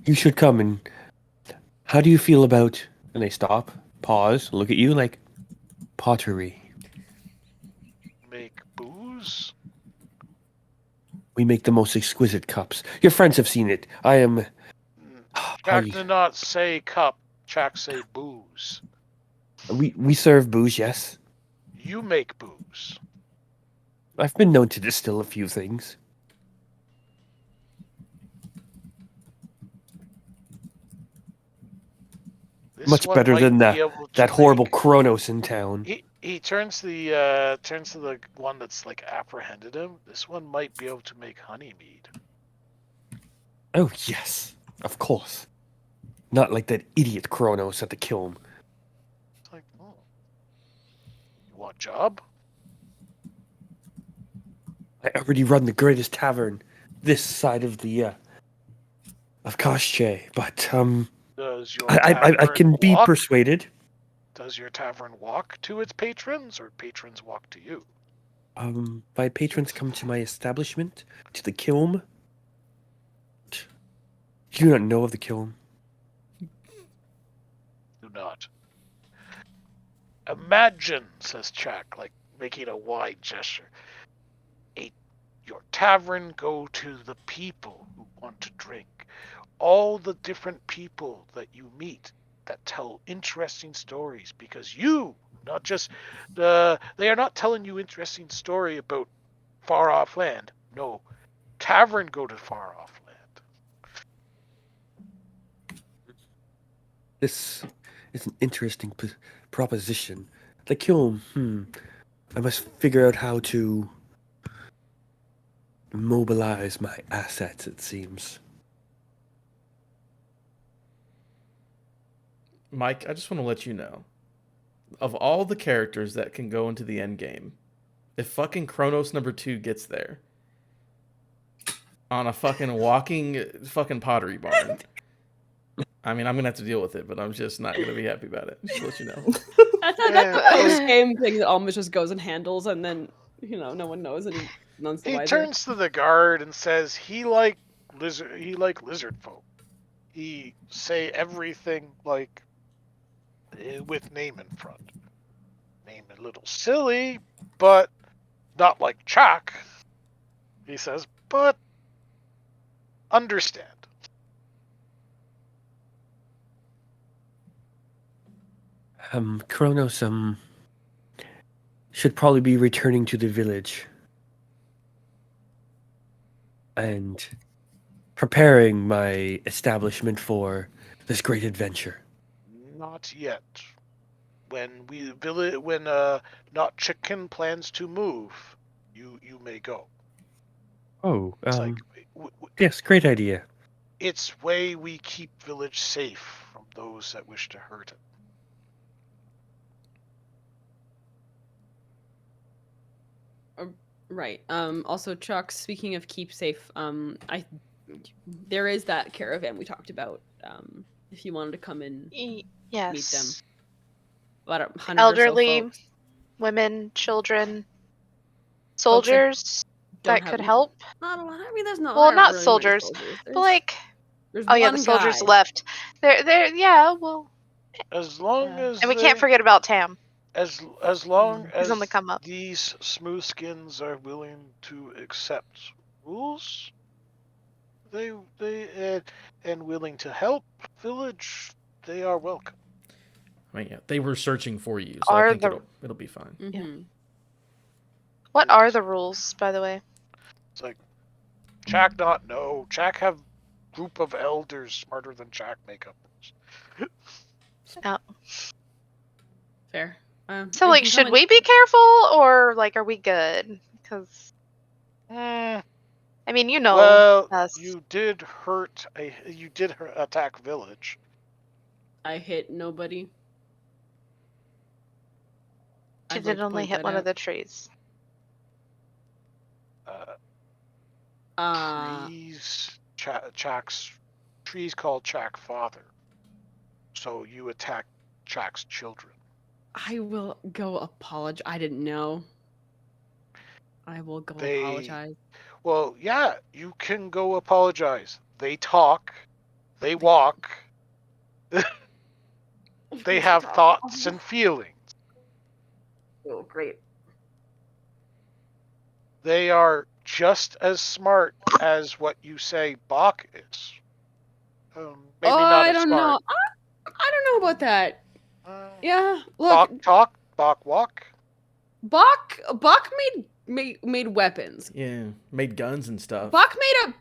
you should come and how do you feel about? And they stop, pause, look at you like pottery. Make booze? We make the most exquisite cups. Your friends have seen it. I am. Chak did not say cup. Chak say booze. We serve booze, yes. You make booze. I've been known to distill a few things. This Much one better might than be able to that horrible make- Kronos in town. He turns to the one that's like apprehended him. This one might be able to make honey mead. Oh yes, of course. Not like that idiot Kronos at the kiln. It's like, oh, you want a job? I already run the greatest tavern this side of the of Koshche, but Does your I tavern can be walk? persuaded. Does your tavern walk to its patrons, or patrons walk to you? My patrons come to my establishment, to the kiln. You do not know of the kiln. Do not. Imagine, says Chak, like making a wide gesture. Your tavern go to the people who want to drink. All the different people that you meet that tell interesting stories, because you, not just they are not telling you interesting story about far off land. No, tavern go to far off land. This is an interesting proposition. The kiln, I must figure out how to mobilize my assets, it seems. Mike, I just want to let you know, of all the characters that can go into the end game, if fucking Kronos number 2 gets there on a fucking walking fucking pottery barn, I mean, I'm gonna have to deal with it, but I'm just not gonna be happy about it. Just to let you know. That's a post-game thing that Almas just goes and handles and then No one knows, and none's the He wiser. turns to the guard and says he like lizard folk. He say everything like with name in front. Name a little silly, but not like Chak. He says, but understand. Kronos, should probably be returning to the village and preparing my establishment for this great adventure. Not yet. When not chicken plans to move, you may go. Oh, It's like yes, great idea. it's way we keep village safe from those that wish to hurt it. Right. Also, Chuck, speaking of keep safe, there is that caravan we talked about. If you wanted to come and Yes. meet them. About 100 Elderly, or so folks. women, children, Folks soldiers don't that have- could help. Not a lot. I mean, there's not. Well, there aren't not really soldiers, many but like, there's oh yeah, one the soldiers guy. left. They're yeah. Well, As long as and we can't forget about Tam. as long He's as on the come up. these smooth skins are willing to accept rules, they and willing to help village, they are welcome. I mean, yeah, they were searching for you, so Are I think the- it'll be fine. Mm-hmm. What are the rules, by the way? It's like Chak not know. Chak have group of elders smarter than Chak make up rules. Fair. So you like, can come should and- we be careful, or like, are we good? Because I mean, Well, us. you did attack village. I hit nobody. She I'd like did to only point hit that one of out. the trees. Chak's trees called Chak father. So you attack Chak's children. I will go apologize. I didn't know. I will go apologize. Well, yeah, you can go apologize. They talk. They walk. They have thoughts and feelings. Oh, great. They are just as smart as what you say Bach is. Maybe not I as don't smart. know. I don't know about that. Yeah, Bach look, talk, Bach walk. Bach made weapons. Yeah, made guns and stuff. Bach made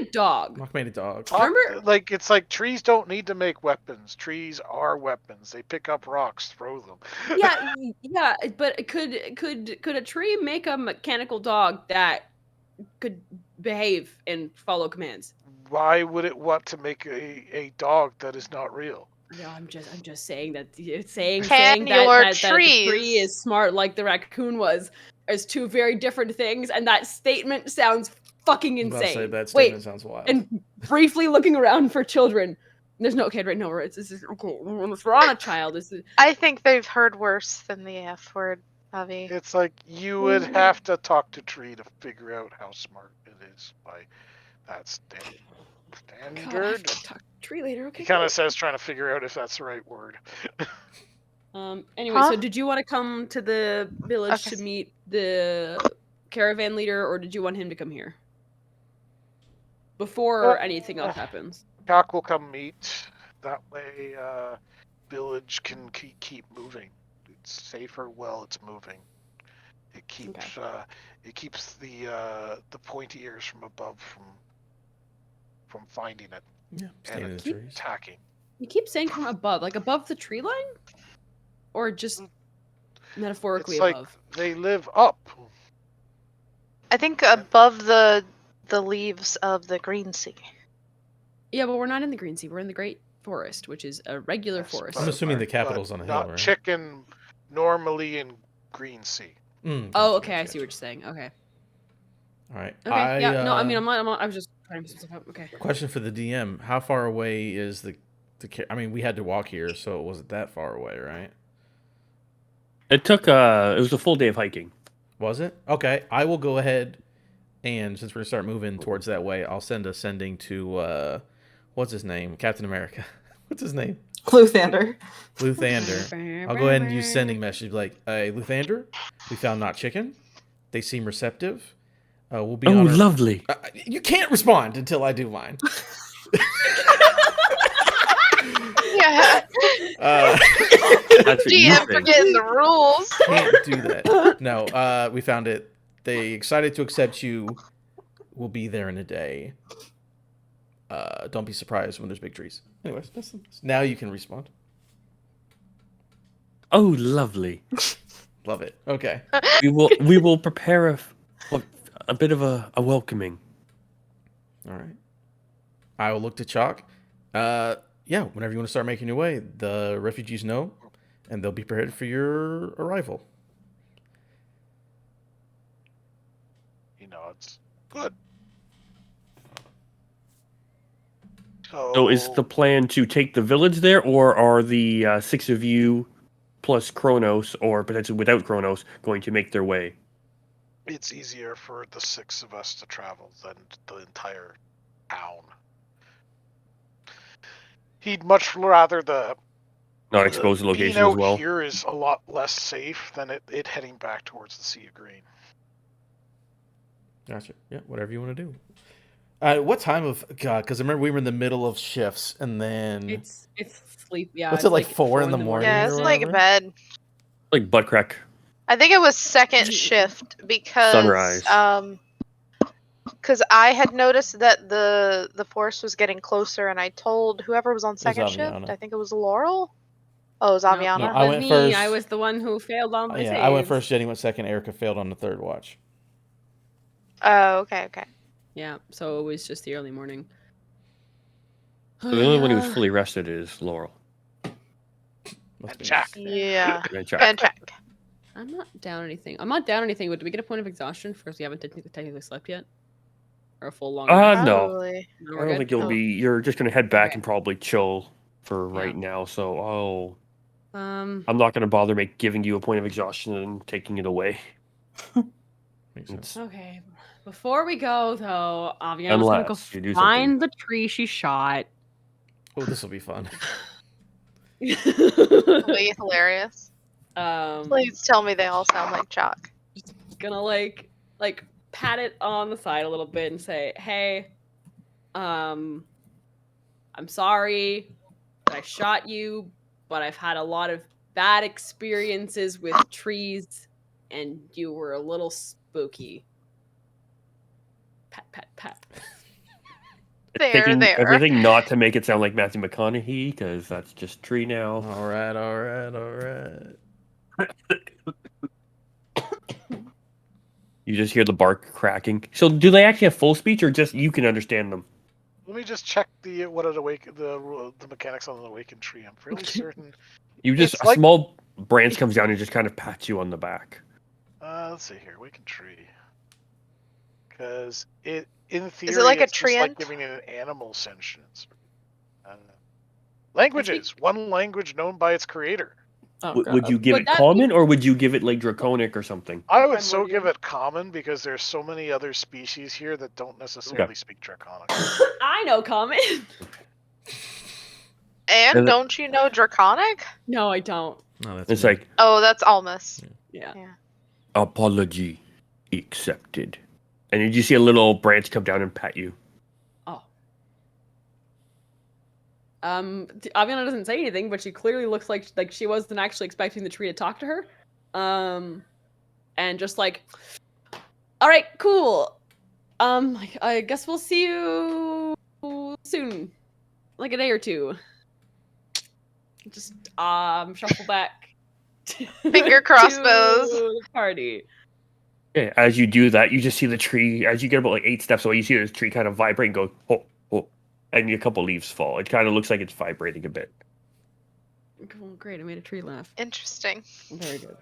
a dog. Bach made a dog. Remember? It's like trees don't need to make weapons. Trees are weapons. They pick up rocks, throw them. Yeah, but could a tree make a mechanical dog that could behave and follow commands? Why would it want to make a dog that is not real? No, I'm just saying that saying Can that your the tree trees- is smart like the raccoon was is two very different things, and that statement sounds fucking I was about to insane. say, that statement sounds wild. And briefly looking around for children. There's no kid right now. It's okay. We're on a child. I think they've heard worse than the F word, Avi. It's like you would have to talk to Tree to figure out how smart it is by that standard. God, I have to talk to tree later. Okay. He kind of says trying to figure out if that's the right word. Anyway, Huh? so did you want to come to the village Okay. to meet the caravan leader, or did you want him to come here before anything else happens? Chak will come meet. That way, village can keep moving. It's safer while it's moving. It keeps the pointy ears from above from finding it Yeah, staying in the and trees. attacking. You keep saying from above, like above the tree line, or just metaphorically It's like above. they live up. I think above the leaves of the green sea. Yeah, but we're not in the Green Sea. We're in the Great Forest, which is a regular Yes, forest. I'm assuming the but capital's on a hill, not right? chicken normally in Green Sea. Gotcha, Oh, okay. I gotcha, see what you're gotcha. saying. Okay. All right. Okay. Yeah. No, I mean, I'm not. I was just trying to mix stuff up. Okay. Question for the DM: how far away is the? I mean, we had to walk here, so it wasn't that far away, right? It took it was a full day of hiking. Was it? Okay, I will go ahead and since we're gonna start moving towards that way, I'll send a sending to what's his name? Captain America. What's his name? Luthander. Luthander. I'll go ahead and use sending message like, hey, Luthander, we found not chicken. They seem receptive. We'll be on our... lovely. You can't respond until I do mine. Yeah. That's what you GM think. forgetting the rules. Can't do that. No, we found it. They excited to accept you. We'll be there in a day. Don't be surprised when there's big trees. Anyways, now you can respond. Oh, lovely. Love it. Okay. We will prepare a bit of a welcoming. All right. I will look to Chak. Yeah, whenever you want to start making your way, the refugees know, and they'll be prepared for your arrival. It's good. So is the plan to take the village there, or are the 6 of you plus Kronos, or potentially without Kronos, going to make their way? It's easier for the 6 of us to travel than the entire town. He'd much rather Not expose the being location as out well. here is a lot less safe than it heading back towards the Sea of Green. Gotcha. Yeah, whatever you want to do. What time of God? Because I remember we were in the middle of shifts, and then It's sleep. Yeah. What's it's it, like 4 in the morning? Yeah, or it's like whatever? bed. Like butt crack. I think it was second shift because Sunrise. because I had noticed that the forest was getting closer, and I told whoever was on second shift. Aviana. I think it was Laurel. Oh, it was Aviana. No, it I was went me. first. I was the one who failed on my Yeah, saves. I went first. Jenny went second. Erica failed on the third watch. Oh, okay. Yeah, so it was just the early morning. So the only one who's fully rested is Laurel. Must be Chak. nice. Yeah. And Chak. And check. I'm not down anything. I'm not down anything, but do we get a point of exhaustion because we haven't technically slept yet? Or a full long rest? No. Probably. No, I we're don't good? think you'll Oh. be. You're just gonna head back Okay. and probably chill for Yeah. right now. So, Um, I'm not gonna bother giving you a point of exhaustion and taking it away. Makes sense. okay. Before we go, though, Aviana's gonna go Unless you do find the tree she shot. Oh, this will be fun. Way hilarious. Um, Please tell me they all sound like Chak. gonna like pat it on the side a little bit and say, "Hey, I'm sorry that I shot you, but I've had a lot of bad experiences with trees, and you were a little spooky." Pat, pat, pat. Taking There. everything not to make it sound like Matthew McConaughey, because that's just tree now. All right. You just hear the bark cracking. So, do they actually have full speech, or just you can understand them? Let me just check the mechanics on an awakened tree. I'm fairly certain. You just It's a like- small branch comes down and just kind of pats you on the back. Let's see here, awakened tree. Because in theory, Is it like a it's just like treant? giving it an animal sentience. Languages. One language known by its creator. Oh, Would God. you give Would it that common, or would you give it like draconic or something? I would so Primordial. give it common because there's so many other species here that don't necessarily speak Draconic. I know common. And Is it- don't you know Draconic? No, I don't. No, that's It's me. like Oh, that's Almas. Yeah. apology accepted, and did you see a little branch come down and pat you? Oh. Aviana doesn't say anything, but she clearly looks like she wasn't actually expecting the tree to talk to her. And just like, all right, cool. I guess we'll see you soon, like a day or two. Just shuffle back. Finger crossbows. to the party. Yeah, as you do that, you just see the tree. As you get about like 8 steps away, you see the tree kind of vibrate and go, oh, oh, and a couple leaves fall. It kind of looks like it's vibrating a bit. Well, great, I made a tree laugh. Interesting. Very good.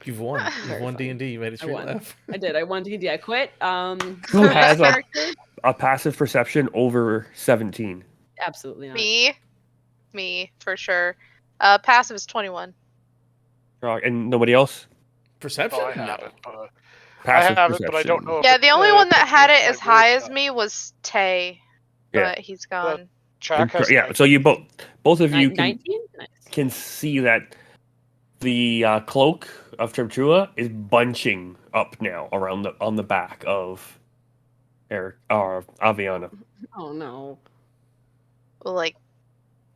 You've won. You've Very won funny. D&D. You made a I tree won. laugh. I did. I won D&D. I quit. Who has a, character? a passive perception over 17? Absolutely not. Me for sure. Passive is 21. And nobody else? Perception? Oh, I No. have it. passive have it, but I don't perception. know. If Yeah, it, the only one that took had me it my as high word as shot. me was Tay, Yeah. but he's gone. Chak has Yeah, so you both of you can 19? Nice. can see that the cloak of Tremtrua is bunching up now around on the back of Eric or Aviana. Oh no. Like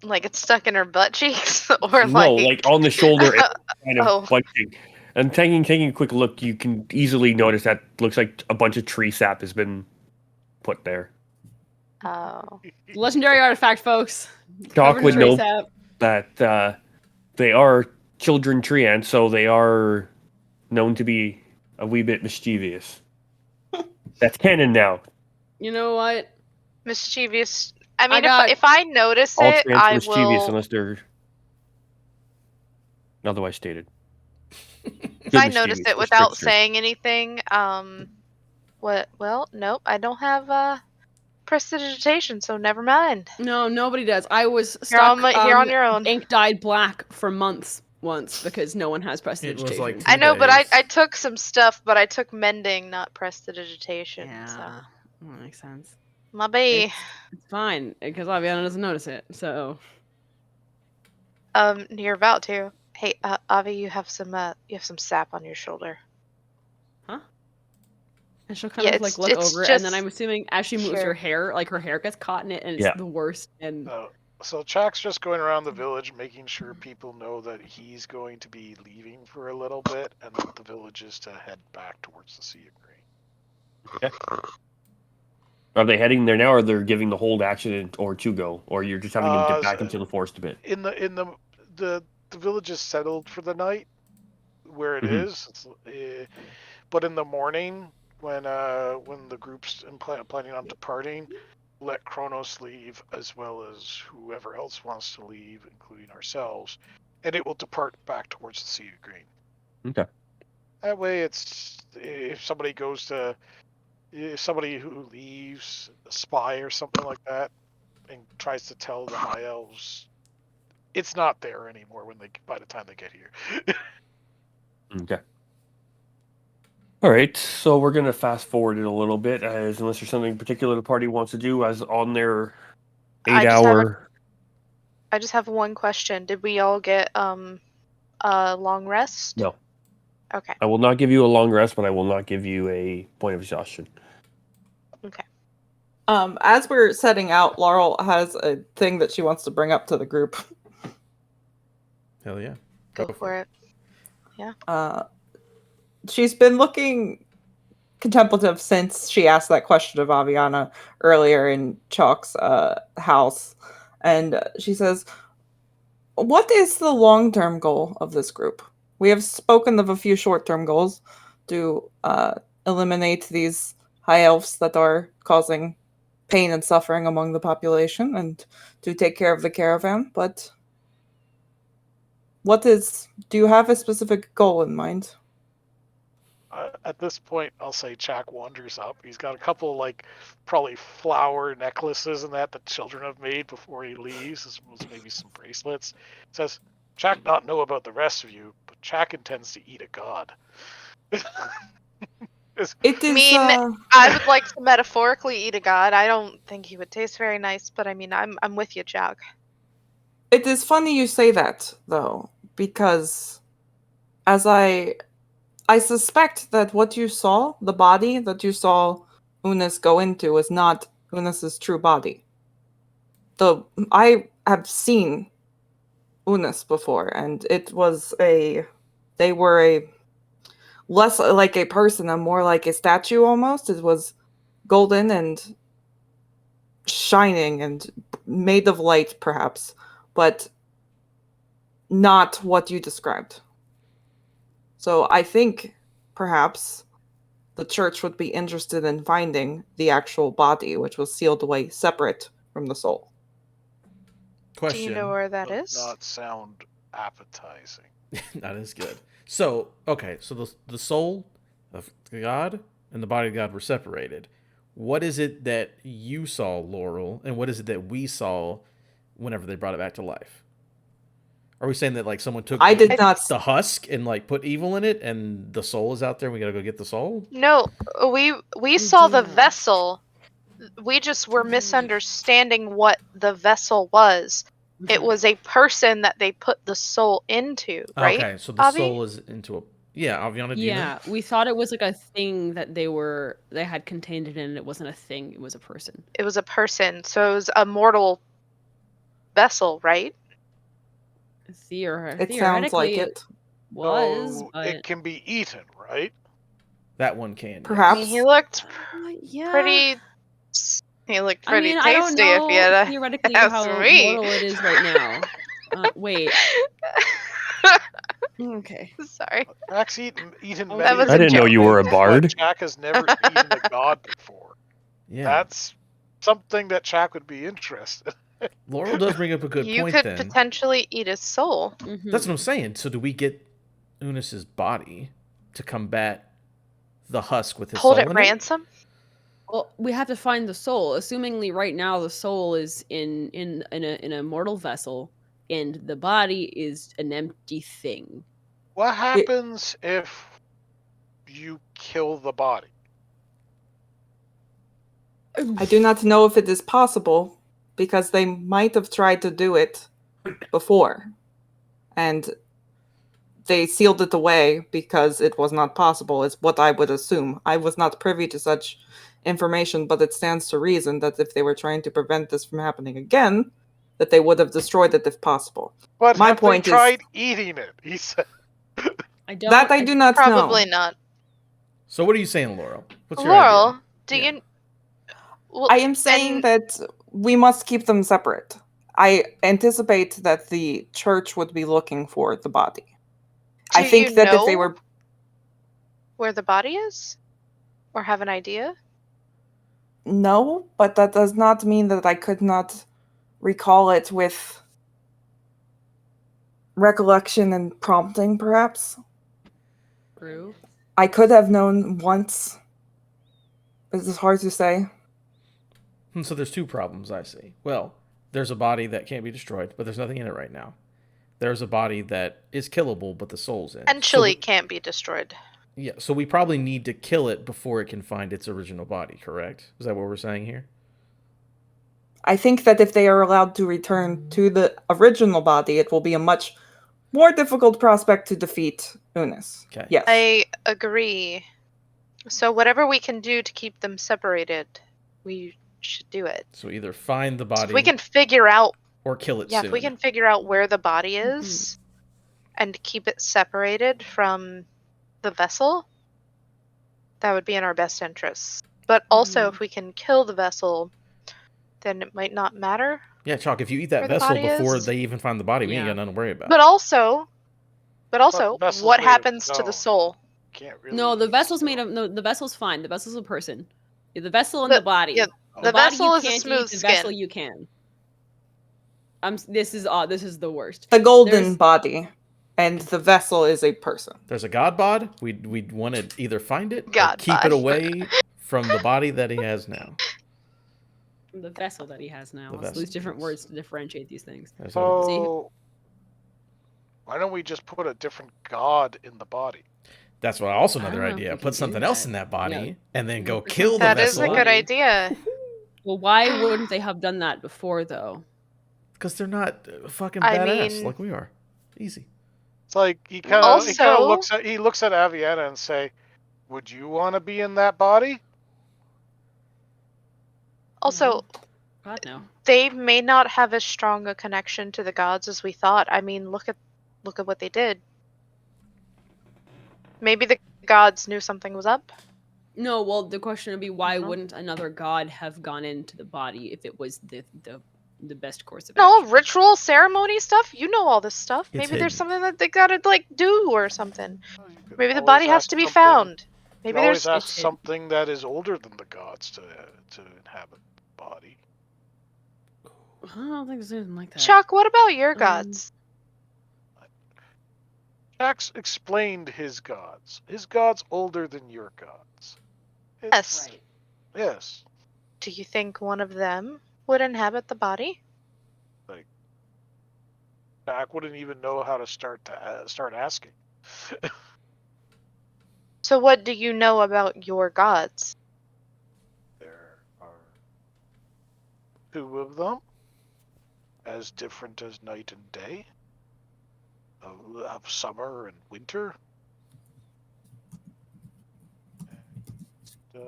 it's stuck in her butt cheeks, or No, like on the shoulder, it's kind of Oh. bunching. And taking a quick look, you can easily notice that looks like a bunch of tree sap has been put there. Oh. Legendary artifact, folks. Chak Covered in would tree know sap. that they are children tree ants, so they are known to be a wee bit mischievous. That's canon now. You know what? Mischievous. I mean, got- if I notice All it, tree ants are I mischievous will. unless they're otherwise stated. If Good I notice mischievous, it they're without tricksters. saying anything, what? Well, nope, I don't have prestidigitation, so never mind. No, nobody does. I was You're on stuck. you're on your own. Ink dyed black for months once because no one has It was prestidigitation. like I know, but days. I took some stuff, but I took mending, not prestidigitation. So Yeah, that makes sense. my baby. It's fine because Aviana doesn't notice it. So You're about to. Hey, Avi, you have some sap on your shoulder. and she'll kind Yeah, of like it's look it's over it, just and then I'm assuming as she moves sure. her hair, like her hair gets caught in it, and it's Yeah. the worst. And So Chak's just going around the village, making sure people know that he's going to be leaving for a little bit, and that the village is to head back towards the Sea of Green. Are they heading there now, or they're giving the hold action or to go, or you're just having them dip back into the forest a bit? In the village is settled for the night, where it Mhm. is. But in the morning, when the group's planning on departing, let Kronos leave as well as whoever else wants to leave, including ourselves, and it will depart back towards the Sea of Green. Okay. That way, it's if somebody who leaves, a spy or something like that, and tries to tell the High Elves, it's not there anymore by the time they get here. Okay. All right, so we're gonna fast forward it a little bit, as unless there's something particular the party wants to do, as on their I 8-hour. just have one question. Did we all get a long rest? No, Okay. I will not give you a long rest, but I will not give you a point of exhaustion. Okay. As we're setting out, Laurel has a thing that she wants to bring up to the group. Hell yeah. Go for it. She's been looking contemplative since she asked that question of Aviana earlier in Chalk's house. And she says, what is the long-term goal of this group? We have spoken of a few short-term goals to eliminate these high elves that are causing pain and suffering among the population and to take care of the caravan. But do you have a specific goal in mind? At this point, I'll say Chak wanders up. He's got a couple, probably flower necklaces and that the children have made before he leaves, as well as maybe some bracelets. Says, Chak not know about the rest of you, but Chak intends to eat a god. It is. I mean, I would like to metaphorically eat a god. I don't think he would taste very nice, but I mean, I'm with you, Chak. It is funny you say that, though, because as I suspect that what you saw, the body that you saw Unis go into, was not Unis's true body. I have seen Unis before, and they were a less like a person and more like a statue almost. It was golden and shining and made of light, perhaps, but not what you described. So I think perhaps the church would be interested in finding the actual body, which was sealed away separate from the soul. Question. Do you know where that Does is? not sound appetizing. Not as good. So, okay, so the soul of God and the body of God were separated. What is it that you saw, Laurel, and what is it that we saw whenever they brought it back to life? Are we saying that like someone took I did not. the husk and like put evil in it, and the soul is out there? And we gotta go get the soul. No, we saw the did. vessel. We just were misunderstanding what the vessel was. It was a person that they put the soul into, right? Okay, so the Avi? soul is into a Aviana. Do you know? Yeah, we thought it was like a thing that they had contained it in. It wasn't a thing; it was a person. It was a person, so it was a mortal vessel, right? It Theoretically, sounds like it. was, So but it can be eaten, right? That one can. Perhaps. I mean, he looked yeah. pretty. He looked I pretty mean, tasty I don't know if you had theoretically ask how me. mortal it is right now. Wait. Okay. Sorry. Chak's eaten That many was I a didn't know you were a joke. but bard. Chak has never eaten a god before. Yeah. That's something that Chak would be interested. Laurel does bring up a good You point. could Then potentially eat his soul. Mhm. that's what I'm saying. So do we get Unis's body to combat the husk with his Hold soul it in ransom? Well, we have to find the soul. Assumingly, right now the soul is in a mortal vessel, and the body is an empty thing. What happens if you kill the body? I do not know if it is possible because they might have tried to do it before. And they sealed it away because it was not possible, is what I would assume. I was not privy to such information, but it stands to reason that if they were trying to prevent this from happening again, that they would have destroyed it if possible. But My have point they is- tried eating it? He said. I don't. That I do not Probably know. not. So what are you saying, Laurel? What's your Laurel, idea? do Yeah. you? Well, I am saying that we must keep them separate. I anticipate that the church would be looking for the body. I do think you that if they know were where the body is, or have an idea? no, but that does not mean that I could not recall it with recollection and prompting, perhaps. True. I could have known once. This is hard to say. So there's two problems I see. Well, there's a body that can't be destroyed, but there's nothing in it right now. There's a body that is killable, but the soul's in. Potentially can't be destroyed. Yeah, so we probably need to kill it before it can find its original body, correct? Is that what we're saying here? I think that if they are allowed to return to the original body, it will be a much more difficult prospect to defeat Unis. Okay. Yes. I agree. So whatever we can do to keep them separated, we should do it. So either find the body If we can figure out, or kill it yeah, soon. if we can figure out where the body is and keep it separated from the vessel, that would be in our best interests. But also, if we can kill the vessel, then it might not matter. Yeah, Chalk, if you eat where that the vessel body before is. they even find the body, we ain't Yeah. got nothing to worry about. But also, the vessel's what made of happens to the stone. soul? Can't really No, the eat vessel's stone. made of. No, the vessel's fine. The vessel's a person. The vessel and The- the body. yeah, the the body vessel you is a can't smooth eat. The vessel skin. you can. This is the worst. The golden There's- body, and the vessel is a person. There's a god bod. We'd want to either find it or God keep it bod. away from the body that he has now. The vessel that he has now. The Let's vessel, use different yes. words to differentiate these things. That's what it is. So, why don't we just put a different god in the body? That's what also I don't another know if idea. we can Put do something else that. in that body Yeah. and then go Put kill the That is vessel. a good body. idea. Well, why wouldn't they have done that before, though? Because they're not fucking I badass mean- like we are. Easy. It's like he kind Also- of looks at Aviana and say, "Would you want to be in that body?" Also, God no. they may not have as strong a connection to the gods as we thought. I mean, look at what they did. Maybe the gods knew something was up. No, well, the question would be why Mhm. wouldn't another god have gone into the body if it was the best course of No, action? ritual ceremony stuff. You know all this stuff. It's Maybe hidden. there's something that they gotta do or something. Well, you could Maybe the always body has ask to be something- found. You Maybe could always there's ask it's hidden. something that is older than the gods to inhabit the body. I don't think there's anything like that. Chuck. What about your gods? Jax explained his gods. His gods older than your gods. Yes. Right. Yes. Do you think one of them would inhabit the body? Chak wouldn't even know how to start asking. So what do you know about your gods? There are 2 of them, as different as night and day, of summer and winter. And,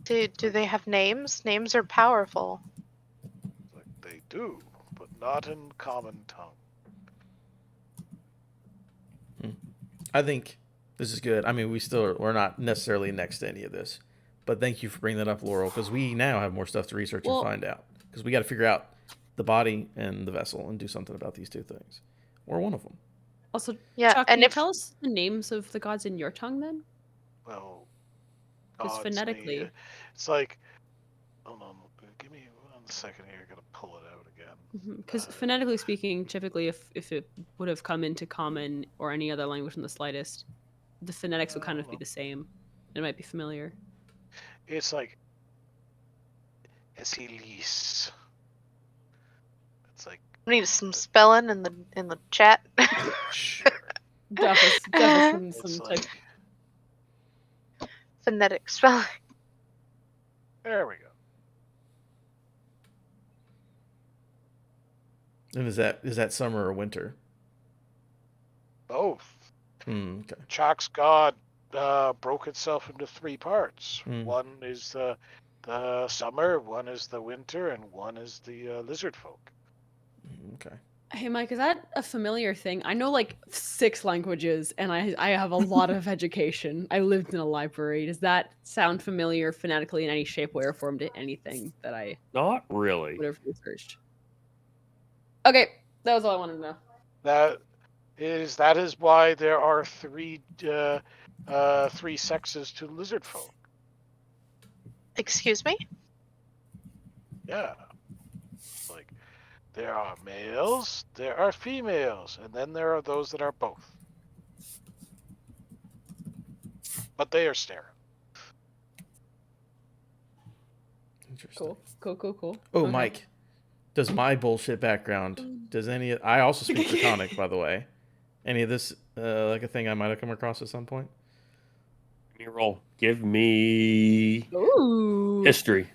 Do they have names? Names are powerful. like they do, but not in common tongue. I think this is good. I mean, we're not necessarily next to any of this, but thank you for bringing that up, Laurel, because we now have more stuff to research and find out. Because we got to figure out the body and the vessel and do something about these 2 things, or one of them. Also, Yeah, Chuck, and can you if tell us the names of the gods in your tongue then? Well, Because gods phonetically, it's like, hold on, give me 1 second here. I gotta pull it out again. because phonetically speaking, typically, if it would have come into common or any other language in the slightest, the phonetics would kind of be the same. It might be familiar. It's like Esilis. It's like we need some spelling in the chat. sure. Definitely It's some like type. Phonetic spelling. there we go. And is that summer or winter? Both. Okay. Chak's god broke itself into 3 parts. Mm. One is the summer, one is the winter, and one is the lizard folk. Okay. Hey, Mike, is that a familiar thing? I know like 6 languages, and I have a lot of education. I lived in a library. Does that sound familiar phonetically in any shape, way, or form to anything that I Not really. would have researched? Okay, that was all I wanted to know. That is why there are 3 sexes to lizard folk. Excuse me? Yeah. Like there are males, there are females, and then there are those that are both. But they are sterile. Interesting. Cool. Oh, Okay. Mike, does my bullshit background, I also speak Draconic, by the way. Any of this, like a thing I might have come across at some point? Give me a roll. Give me Ooh. history.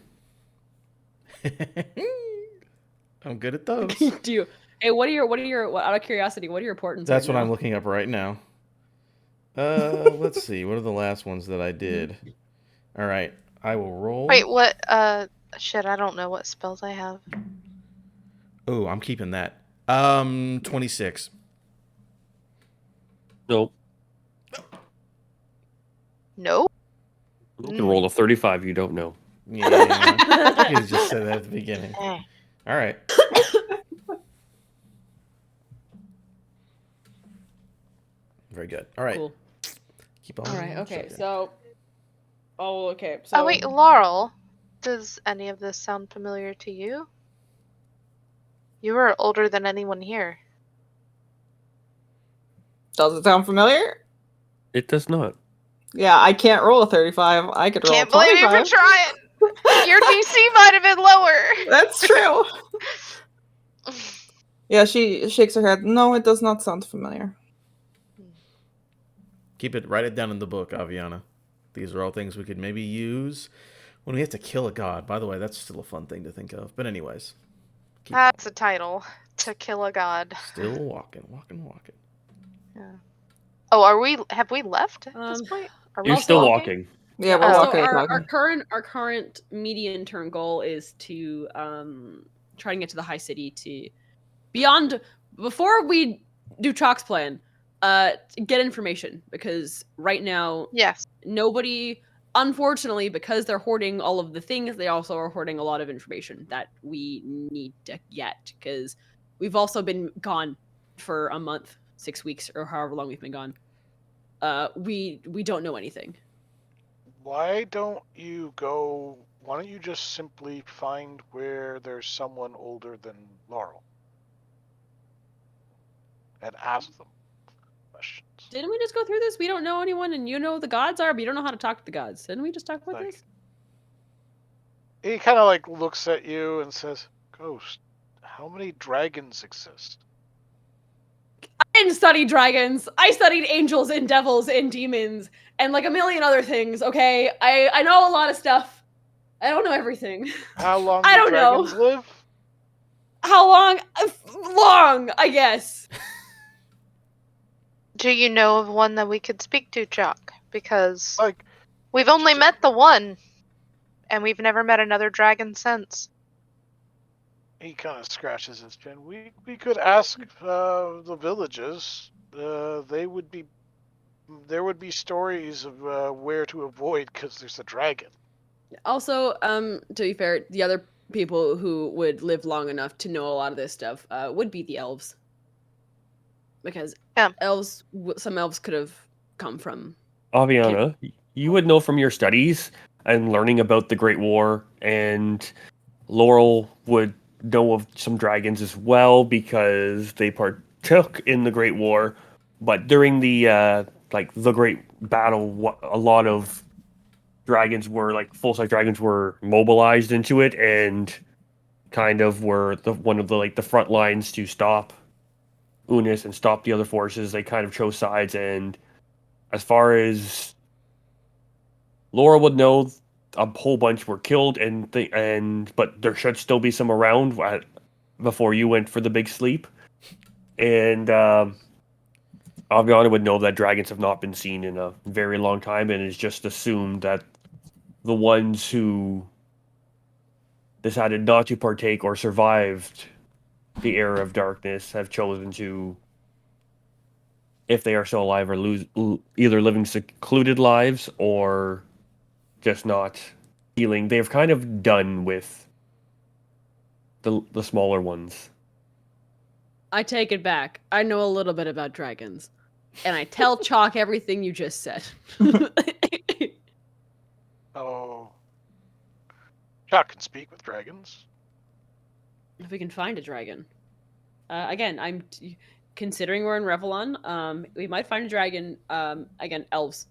I'm good at those. Do you? Hey, what are your out of curiosity? What are your portents? That's right what now? I'm looking up right now. Let's see. What are the last ones that I did? All right, I will roll. Wait, what? Shit, I don't know what spells I have. Oh, I'm keeping that. 26. Nope. No. You can roll a 35. You don't know. Yeah, you just said that at the beginning. All right. Very good. All right. Cool. Keep on. All right. Okay. chugging. So. Oh, okay. So. Oh wait, Laurel. Does any of this sound familiar to you? You are older than anyone here. Does it sound familiar? It does not. Yeah, I can't roll a 35. I could roll Can't a blame you 25. for trying. Your DC might have been lower. That's true. Yeah, she shakes her head. No, it does not sound familiar. Write it down in the book, Aviana. These are all things we could maybe use when we have to kill a god. By the way, that's still a fun thing to think of. But anyways. That's a title. To kill a god. Still walking. Yeah. Oh, have we left at this point? Are we You're still walking. Yeah, we're Oh. walking and Our talking. current median term goal is to try and get to the high city before we do Chalk's plan, get information, because right now Yes. nobody, unfortunately, because they're hoarding all of the things, they also are hoarding a lot of information that we need to get, because we've also been gone for a month, 6 weeks, or however long we've been gone. We don't know anything. Why don't you just simply find where there's someone older than Laurel and ask them questions? Didn't we just go through this? We don't know anyone, and you know who the gods are, but you don't know how to talk to the gods. Didn't we just talk about this? He kind of like looks at you and says, "Ghost, how many dragons exist? I didn't study dragons. I studied angels and devils and demons and like a million other things, okay? I know a lot of stuff. I don't know everything. How long I do don't dragons know. live? How long? Long, I guess. Do you know of one that we could speak to, Chak? Because Like, we've only met the one, and we've never met another dragon since. he kind of scratches his chin. We could ask the villages. They would be there would be stories of where to avoid because there's a dragon. Also, to be fair, the other people who would live long enough to know a lot of this stuff would be the elves. Because Yeah. some elves could have come from. Aviana, you would know from your studies and learning about the Great War, and Laurel would know of some dragons as well because they partook in the Great War. But during the the Great Battle, a lot of dragons were full-size dragons were mobilized into it and kind of were one of the front lines to stop Unis and stop the other forces. They kind of chose sides, and as far as Laura would know, a whole bunch were killed, but there should still be some around before you went for the big sleep. And Aviana would know that dragons have not been seen in a very long time, and it's just assumed that the ones who decided not to partake or survived the era of darkness have chosen to, if they are still alive, or either living secluded lives or just not dealing. They've kind of done with the smaller ones. I take it back. I know a little bit about dragons. And I tell Chalk everything you just said. Oh, Chak can speak with dragons. If we can find a dragon. Again, considering we're in Revlon, we might find a dragon. Again, elves.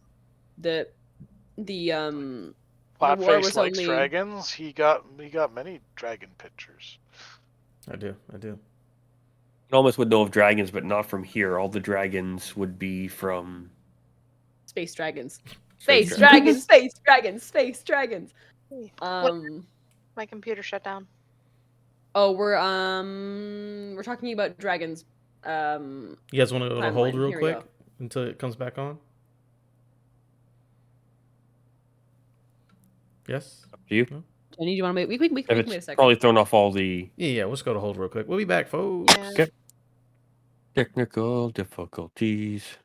The war Flatface was likes only dragons. He got many dragon pictures. I do. You almost would know of dragons, but not from here. All the dragons would be from space dragons. Space Space dragons. dragons, space dragons, space dragons. What? My computer shut down. Oh, we're talking about dragons. You guys want to go to hold Timeline. real Here we quick go. until it comes back on? Yes. Do you? No? Jenny, do you want to wait? We can If wait a it's second. probably thrown off all the Yeah. Let's go to hold real quick. We'll be back, folks. Yeah. Okay. Technical difficulties.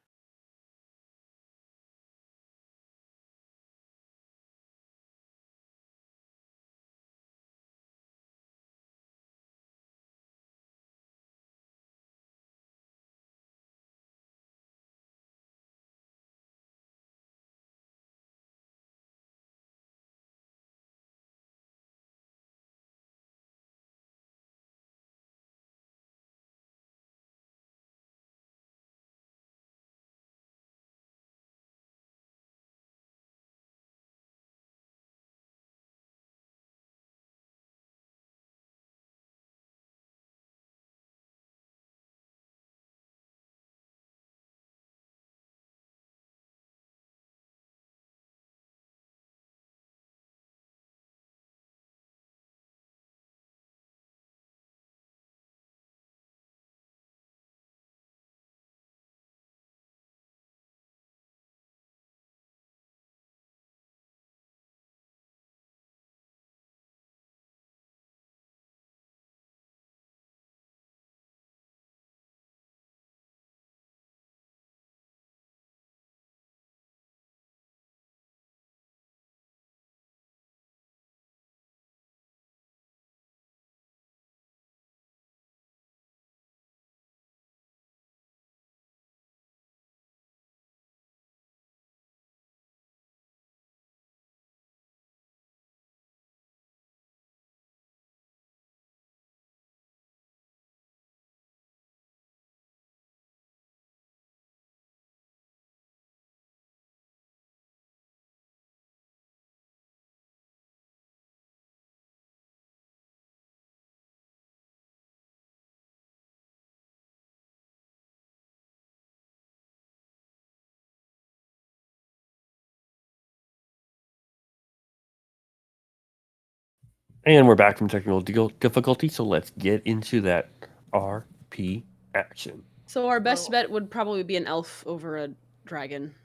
And we're back from technical difficulty, so let's get into that RP action. So our best Well- bet would probably be an elf over a dragon.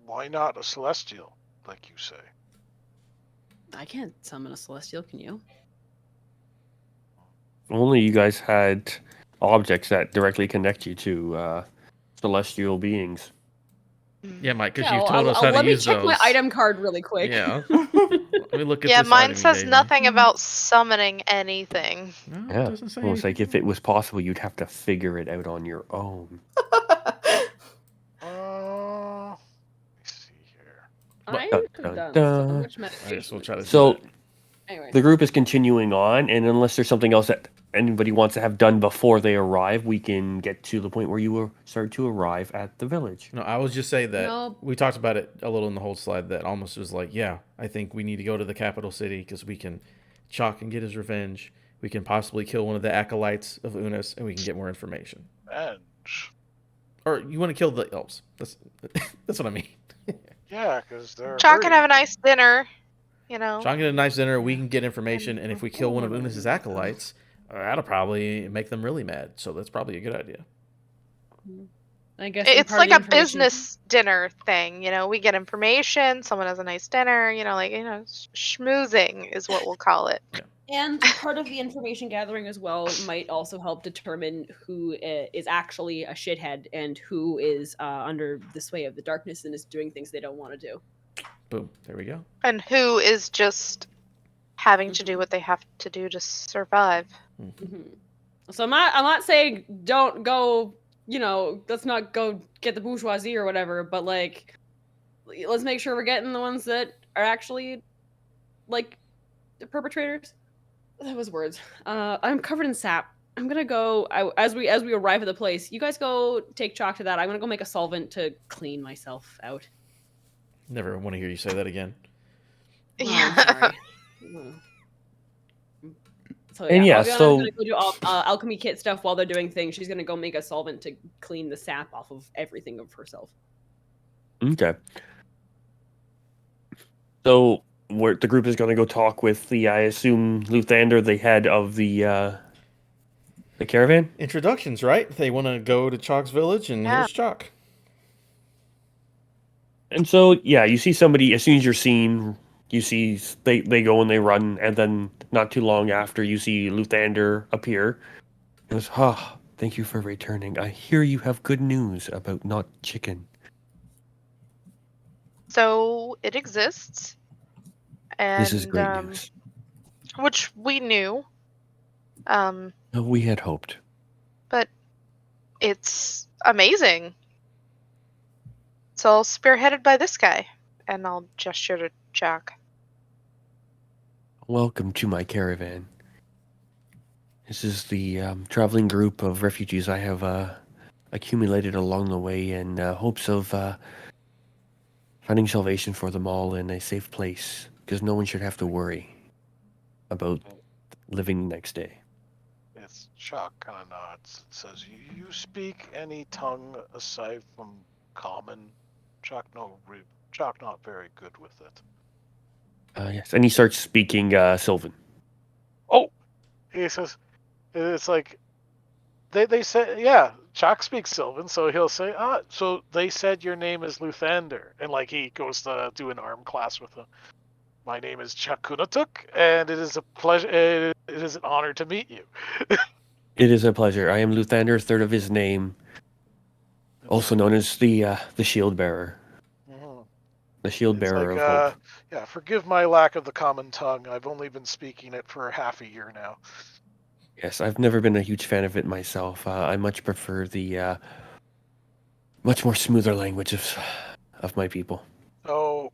Why not a celestial, like you say? I can't summon a celestial, can you? Only you guys had objects that directly connect you to celestial beings. Yeah, Mike, because Yeah, you've told us how to let me use check those. my item card really quick. Yeah. Let me look at Yeah, this mine item you says gave me. nothing about summoning anything. No, it Yeah, doesn't say almost like anything. if it was possible, you'd have to figure it out on your own. Let me see here. I Dun, have dun, done dun. so much I guess meditation. we'll try to do So that. Anyway, the group is continuing on, and unless there's something else that anybody wants to have done before they arrive, we can get to the point where you start to arrive at the village. No, I was just saying that No. we talked about it a little in the whole slide that almost was like, yeah, I think we need to go to the capital city because we can Chak and get his revenge. We can possibly kill one of the acolytes of Unis, and we can get more information. And Or you want to kill the elves? That's that's what I mean. yeah, because they're Chalk can hurting have a nice dinner, you know. Chak and a nice dinner. We can get information, and if we kill one of Unis's Oh. acolytes, that'll probably make them really mad. So that's probably a good idea. I guess It's part of like the a information- business dinner thing, you know. We get information, someone has a nice dinner, schmoozing is what we'll call it. And part of the information gathering as well might also help determine who is actually a shithead and who is under the sway of the darkness and is doing things they don't want to do. Boom. There we go. And who is just having to do what they have to do to survive. Mm-hmm. So I'm not saying don't go, let's not go get the bourgeoisie or whatever, but like, let's make sure we're getting the ones that are actually like the perpetrators. That was words. I'm covered in sap. I'm gonna go as we arrive at the place. You guys go take Chalk to that. I'm gonna go make a solvent to clean myself out. Never want to hear you say that again. Oh, Yeah. I'm sorry. So And yeah, Fabiana's so- gonna go do alchemy kit stuff while they're doing things. She's gonna go make a solvent to clean the sap off of everything of herself. Okay. So the group is going to go talk with I assume, Luthander, the head of the caravan? Introductions, right? They want to go to Chalk's village, and Yeah. here's Chalk. And so, yeah, you see somebody, as soon as you're seen, you see they go and they run, and then not too long after, you see Luthander appear. He goes, thank you for returning. I hear you have good news about not chicken. So it exists. And This is great news. which we knew. We had hoped. But it's amazing. It's all spearheaded by this guy. And I'll gesture to Jack. Welcome to my caravan. This is the traveling group of refugees I have accumulated along the way in hopes of finding salvation for them all in a safe place, because no one should have to worry about living the next day. It's Chak kind of nods. It says, "You speak any tongue aside from common?" Chak Chak not very good with it. Yes, and he starts speaking Sylvan. Oh, he says, it's like they said, yeah, Chak speaks Sylvan, so he'll say, so they said your name is Luthander, and like he goes to do an arm class with him. My name is Chakunatuk, and it is a pleasure. It is an honor to meet you. It is a pleasure. I am Luthander, third of his name, also known as the Shield Bearer. Mhm. The Shield It's Bearer like, of Hope. yeah, forgive my lack of the common tongue. I've only been speaking it for half a year now. Yes, I've never been a huge fan of it myself. I much prefer the much more smoother language of my people. So,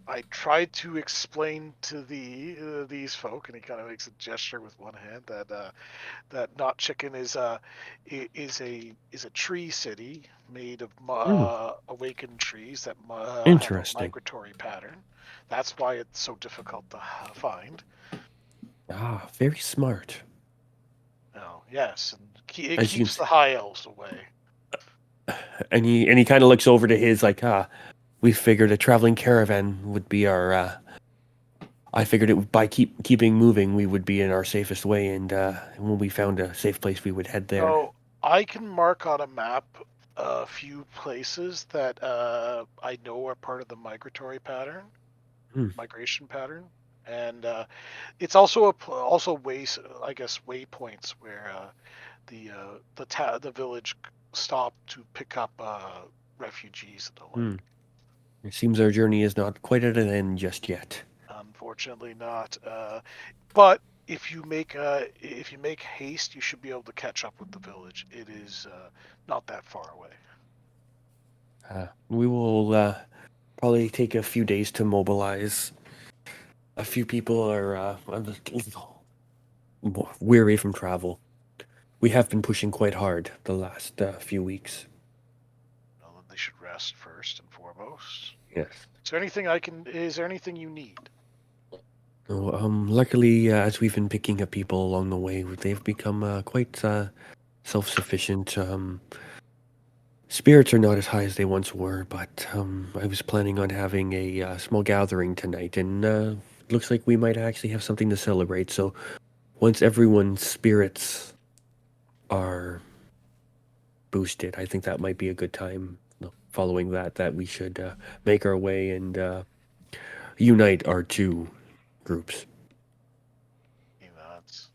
I tried to explain to these folk, and he kind of makes a gesture with one hand that Not Chicken is a tree city made of awakened trees that have a Interesting. migratory pattern. That's why it's so difficult to find. Very smart. Oh, yes, and it As you keeps can the high elves away. And he kind of looks over to his like, we figured a traveling caravan would be our I figured by keeping moving, we would be in our safest way, and when we found a safe place, we would head there. So I can mark on a map a few places that I know are part of the migration pattern, and it's also also ways, I guess, waypoints where the village stopped to pick up refugees and the like. It seems our journey is not quite at an end just yet. Unfortunately, not. But if you make haste, you should be able to catch up with the village. It is not that far away. We will probably take a few days to mobilize. A few people are weary from travel. We have been pushing quite hard the last few weeks. Well, then they should rest first and foremost. Yes. Is there anything you need? Luckily, as we've been picking up people along the way, they've become quite self-sufficient. Spirits are not as high as they once were, but I was planning on having a small gathering tonight, and looks like we might actually have something to celebrate. So once everyone's spirits are boosted, I think that might be a good time. Following that we should make our way and unite our two groups. He nods.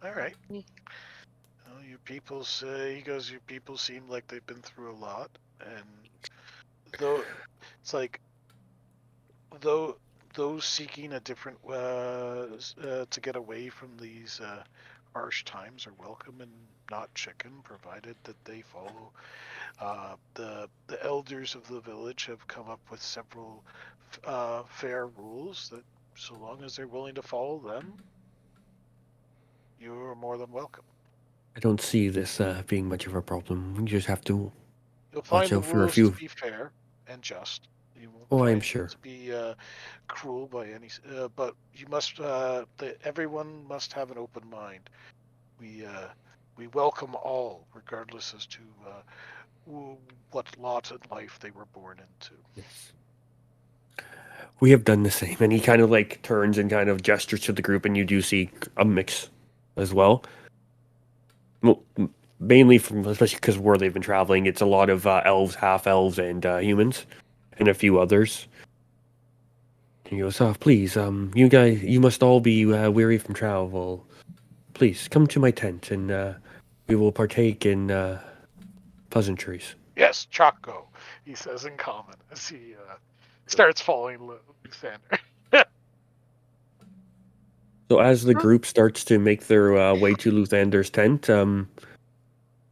All right. Well, your people seem like they've been through a lot, and though it's like those seeking a different to get away from these harsh times are welcome and not chicken, provided that they follow. The elders of the village have come up with several fair rules that, so long as they're willing to follow them, you're more than welcome. I don't see this being much of a problem. We just have to You'll find watch the out for a rules few. to be fair and just. You won't Oh, find I'm them sure. to be cruel by any. But you must. Everyone must have an open mind. We welcome all, regardless as to what lot in life they were born into. Yes. We have done the same. And he kind of like turns and kind of gestures to the group, and you do see a mix as well. Well, mainly from, especially because where they've been traveling, it's a lot of elves, half elves, and humans, and a few others. He goes, "Oh, please, you guys, you must all be weary from travel. Please come to my tent, and we will partake in pleasantries." Yes, Chak, go, he says in common as he starts following Luthander. So as the group starts to make their way to Luthander's tent, he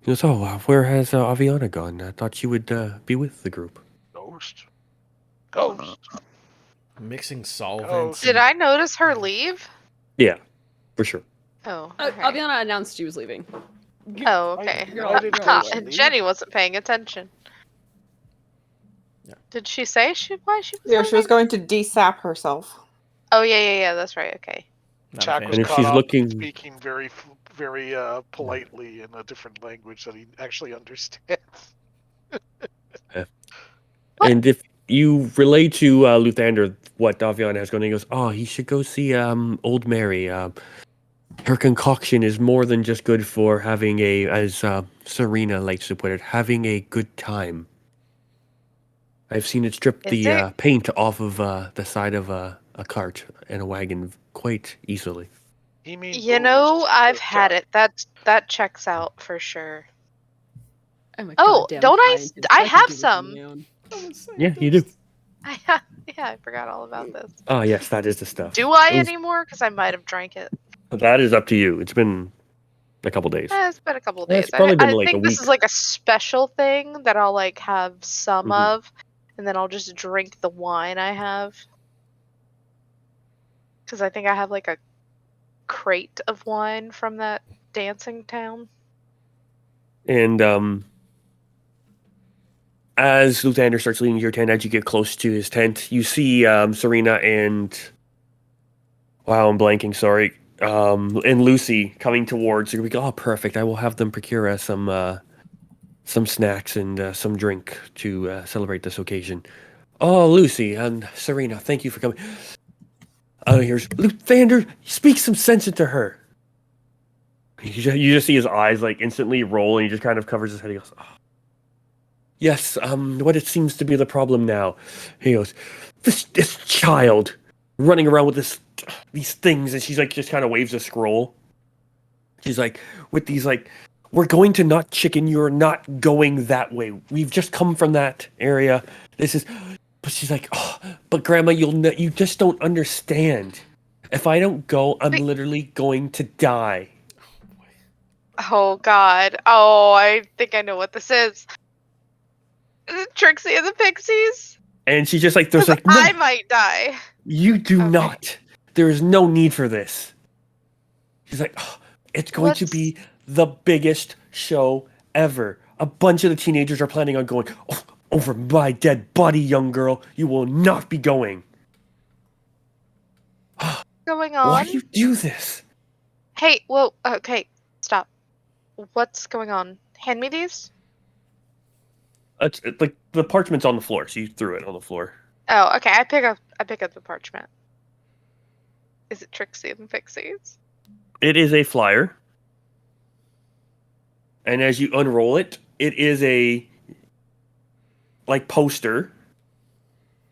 goes, "Oh, where has Aviana gone? I thought she would be with the group." Ghost. Mixing solvents. Did I notice her leave? Yeah, for sure. Oh, okay. Aviana announced she was leaving. Oh, okay. I did Ghost And leave. Jenny wasn't paying attention. Yeah. Did she say why she was Yeah, she was leaving? going to desap herself. Oh, yeah, that's right. Okay. Not a Chak fan. was And if caught she's up looking- speaking very politely in a different language that he actually understands. And if you relay to Luthander what Aviana has going, he goes, "Oh, he should go see old Mary. Her concoction is more than just good for having as Serena likes to put it, having a good time. I've seen it strip Is the it? paint off of the side of a cart and a wagon quite easily." He means You know, booze, I've had Chak. it. That checks out for sure. I'm a Oh, goddamn don't I? scientist. I can have do this on some. my own. Yeah, you do. Yeah, I forgot all about this. Ah, yes, that is the stuff. Do I Those- anymore? Because I might have drank it. That is up to you. It's been a couple days. It's been a couple of Yeah, days. it's probably been I like a think this week. is like a special thing that I'll like have some Mhm. of, and then I'll just drink the wine I have. Because I think I have like a crate of wine from that dancing town. And as Luthander starts leading your tent, as you get close to his tent, you see Serena and I'm blanking. Sorry, and Lucy coming towards you. We go, "Oh, perfect! I will have them procure us some snacks and some drink to celebrate this occasion." "Oh, Lucy and Serena, thank you for coming. Here's Vander. Speak some sense into her. You just see his eyes like instantly roll, and he just kind of covers his head. He goes, oh. Yes. What it seems to be the problem now. He goes, this child running around with these things, and she's like just kind of waves a scroll. She's like, with these like, we're going to not chicken. You're not going that way. We've just come from that area. This is, but she's like, oh, but Grandma, you just don't understand. If I don't go, I'm literally going to die. Oh God. Oh, I think I know what this is. Is it Trixie and the Pixies? And she just like, there's like, no, I might die. you do not. There is no need for this. She's like, oh, it's going to be the biggest show ever. A bunch of the teenagers are planning on going, oh, over my dead body, young girl. You will not be going. Going on? Why do you do this? Hey, whoa, okay, stop. What's going on? Hand me these? It's like the parchment's on the floor, so you threw it on the floor. Oh, okay, I pick up the parchment. Is it Trixie and the Pixies? It is a flyer. And as you unroll it, it is a like poster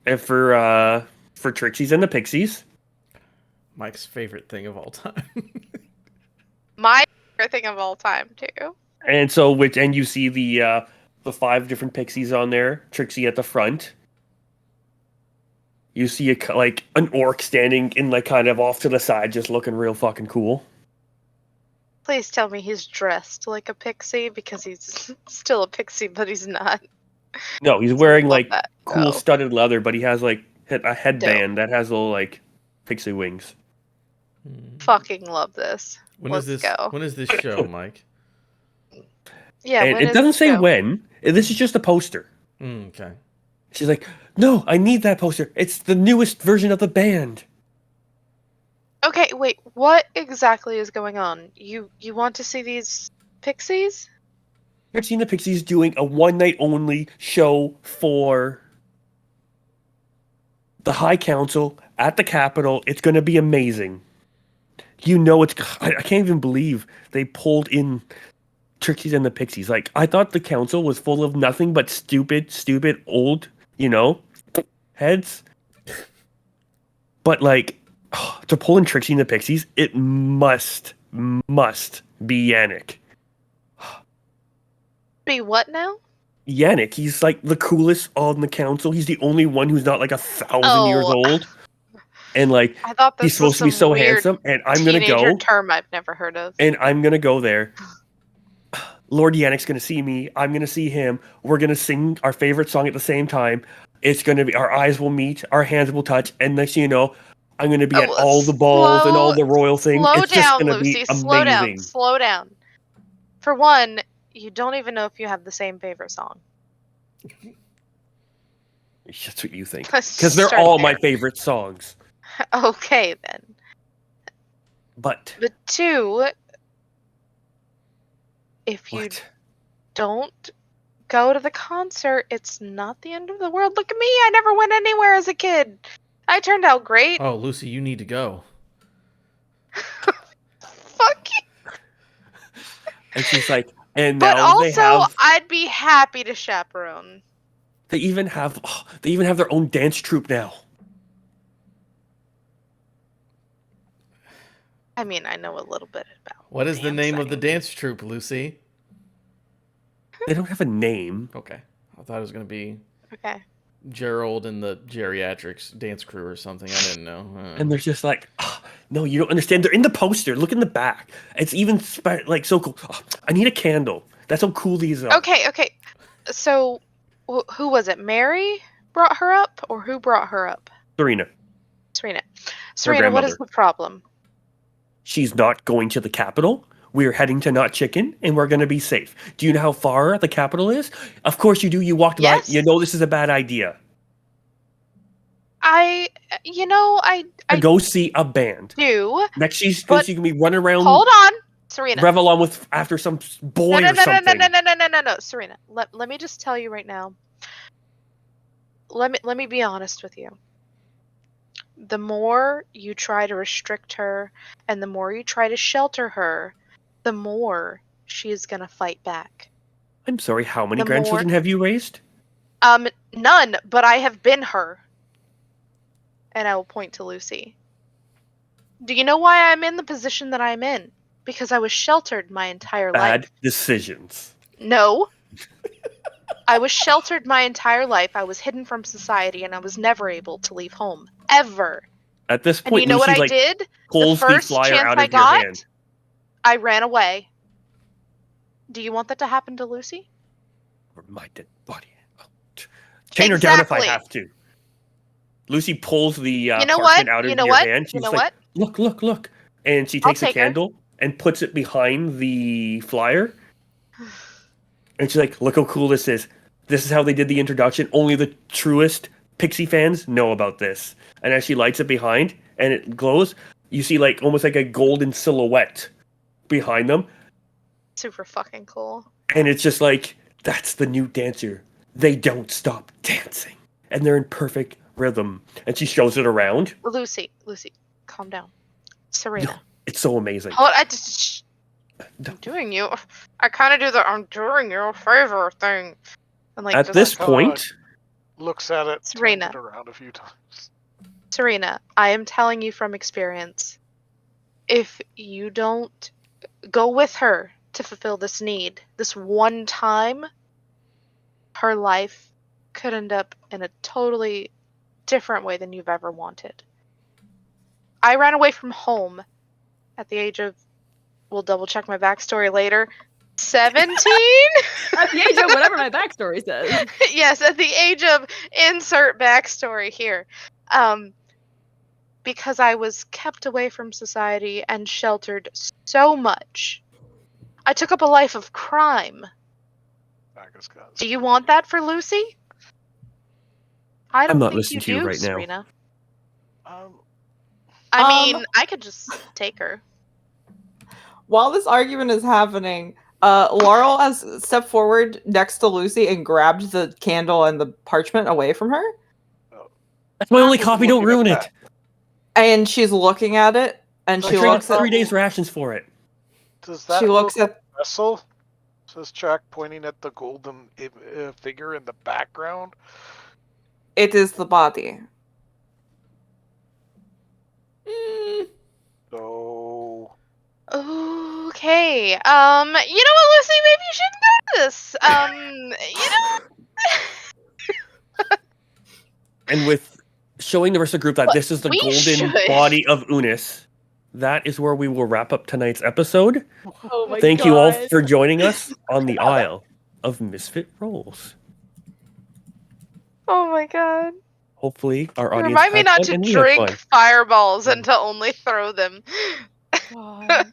for Trixie's and the Pixies. Mike's favorite thing of all time. My favorite thing of all time, too. And so and you see the 5 different Pixies on there, Trixie at the front. You see like an orc standing in like kind of off to the side, just looking real fucking cool. Please tell me he's dressed like a pixie, because he's still a pixie, but he's not. No, he's wearing like that. cool Oh. studded leather, but he has like a headband that has little like pixie wings. Fucking love this. Let's go. When is this show, Mike? Yeah, And when it is doesn't the say show? when. This is just a poster. Okay. She's like, no, I need that poster. It's the newest version of the band. Okay, wait, what exactly is going on? You want to see these pixies? I've seen the Pixies doing a one-night only show for the High Council at the Capitol. It's going to be amazing. You know, I can't even believe they pulled in Trixie's and the Pixies. Like, I thought the council was full of nothing but stupid old, heads. But like, to pull in Trixie and the Pixies, it must be Yannick. Be what now? Yannick, he's like the coolest on the council. He's the only one who's not like 1,000 years old. And like, I thought this he's supposed to be was so some weird handsome. And I'm going to teenager go. term I've never heard of. And I'm going to go there. Lord Yannick's going to see me. I'm going to see him. We're going to sing our favorite song at the same time. It's going to be, our eyes will meet, our hands will touch. And next thing you know, I'm going to be at all the balls and all the royal things. Slow It's just down, going to be Lucy. amazing. Slow down. For one, you don't even know if you have the same favorite song. That's what you think. Because they're all my favorite songs. Okay, then. But 2, if you don't go to the concert, it's not the end of the world. Look at me. I never went anywhere as a kid. I turned out great. Oh, Lucy, you need to go. Fuck you. And she's like, and But now also, I'd be happy to chaperone. they even have their own dance troupe now. I mean, I know a little bit about. What is the name of the dance troupe, Lucy? They don't have a name. Okay. I thought it was going to be Okay. Gerald and the Geriatrics dance crew or something. I didn't know. And they're just like, oh, no, you don't understand. They're in the poster. Look in the back. It's even like so cool. Oh, I need a candle. That's how cool these are. Okay. So, who was it? Mary brought her up, or who brought her up? Serena. Serena, grandmother. what is the problem? She's not going to the Capitol. We're heading to Not Chicken, and we're going to be safe. Do you know how far the Capitol is? Of course you do. You walked by. You know this is a bad idea. I go see a band. Do. Next, she's going to be running around. Hold on, Serena. Revel on with after some boy or something. No, Serena. Let me just tell you right now. Let me be honest with you. the more you try to restrict her and the more you try to shelter her, the more she is going to fight back. I'm sorry, how many The grandchildren have you raised? None, but I have been her. And I will point to Lucy. Do you know why I'm in the position that I'm in? Because I was sheltered my entire Bad life. decisions. No. I was sheltered my entire life. I was hidden from society, and I was never able to leave home. Ever. At this And you point, know what Lucy I did? The pulls the first flyer chance out I of your got, hand. I ran away. Do you want that to happen to Lucy? Over my dead body. Chain her down if I Exactly. have to. Lucy pulls the You know parchment what? out You of know your what? hand. You She's know like, what? look, look, look. And she I'll takes a take her. candle and puts it behind the flyer. And she's like, look how cool this is. This is how they did the introduction. Only the truest Pixie fans know about this. And as she lights it behind and it glows, you see like almost like a golden silhouette behind them. Super fucking cool. And it's just like, that's the new dancer. They don't stop dancing. And they're in perfect rhythm. And she shows it around. Lucy, calm down. Serena. It's so amazing. Hold, I'm doing you. I kind of do the I'm doing you a favor thing. And like, At just this like, point, looks at it, Serena. turns it around a few times. Serena, I am telling you from experience. If you don't go with her to fulfill this need, this one time, her life could end up in a totally different way than you've ever wanted. I ran away from home at the age of, we'll double check my backstory later, 17? At the age of whatever my backstory says. Yes, at the age of insert backstory here. Because I was kept away from society and sheltered so much. I took up a life of crime. Do you want that for Lucy? I don't I'm not think listening you to you do, right now. Serena. I mean, I could just take her. While this argument is happening, Laurel has stepped forward next to Lucy and grabbed the candle and the parchment away from her. That's my only Who's copy. Don't looking at ruin that? it. And she's looking at it, and I she traded looks at 3 days rations for it. Does that she looks look at vessel? Says Chak, pointing at the golden figure in the background. it is the body. So Okay. You know what, Lucy? Maybe you shouldn't do this. You know. And with showing the rest of the group that this is the We golden should. body of Unis, that is where we will wrap up tonight's episode. Oh my Thank god. you all for joining us on the Isle of Misfit Rolls. Oh my god. Hopefully, our audience Remind me had not fun to and we had drink fun. fireballs and to only throw them. God.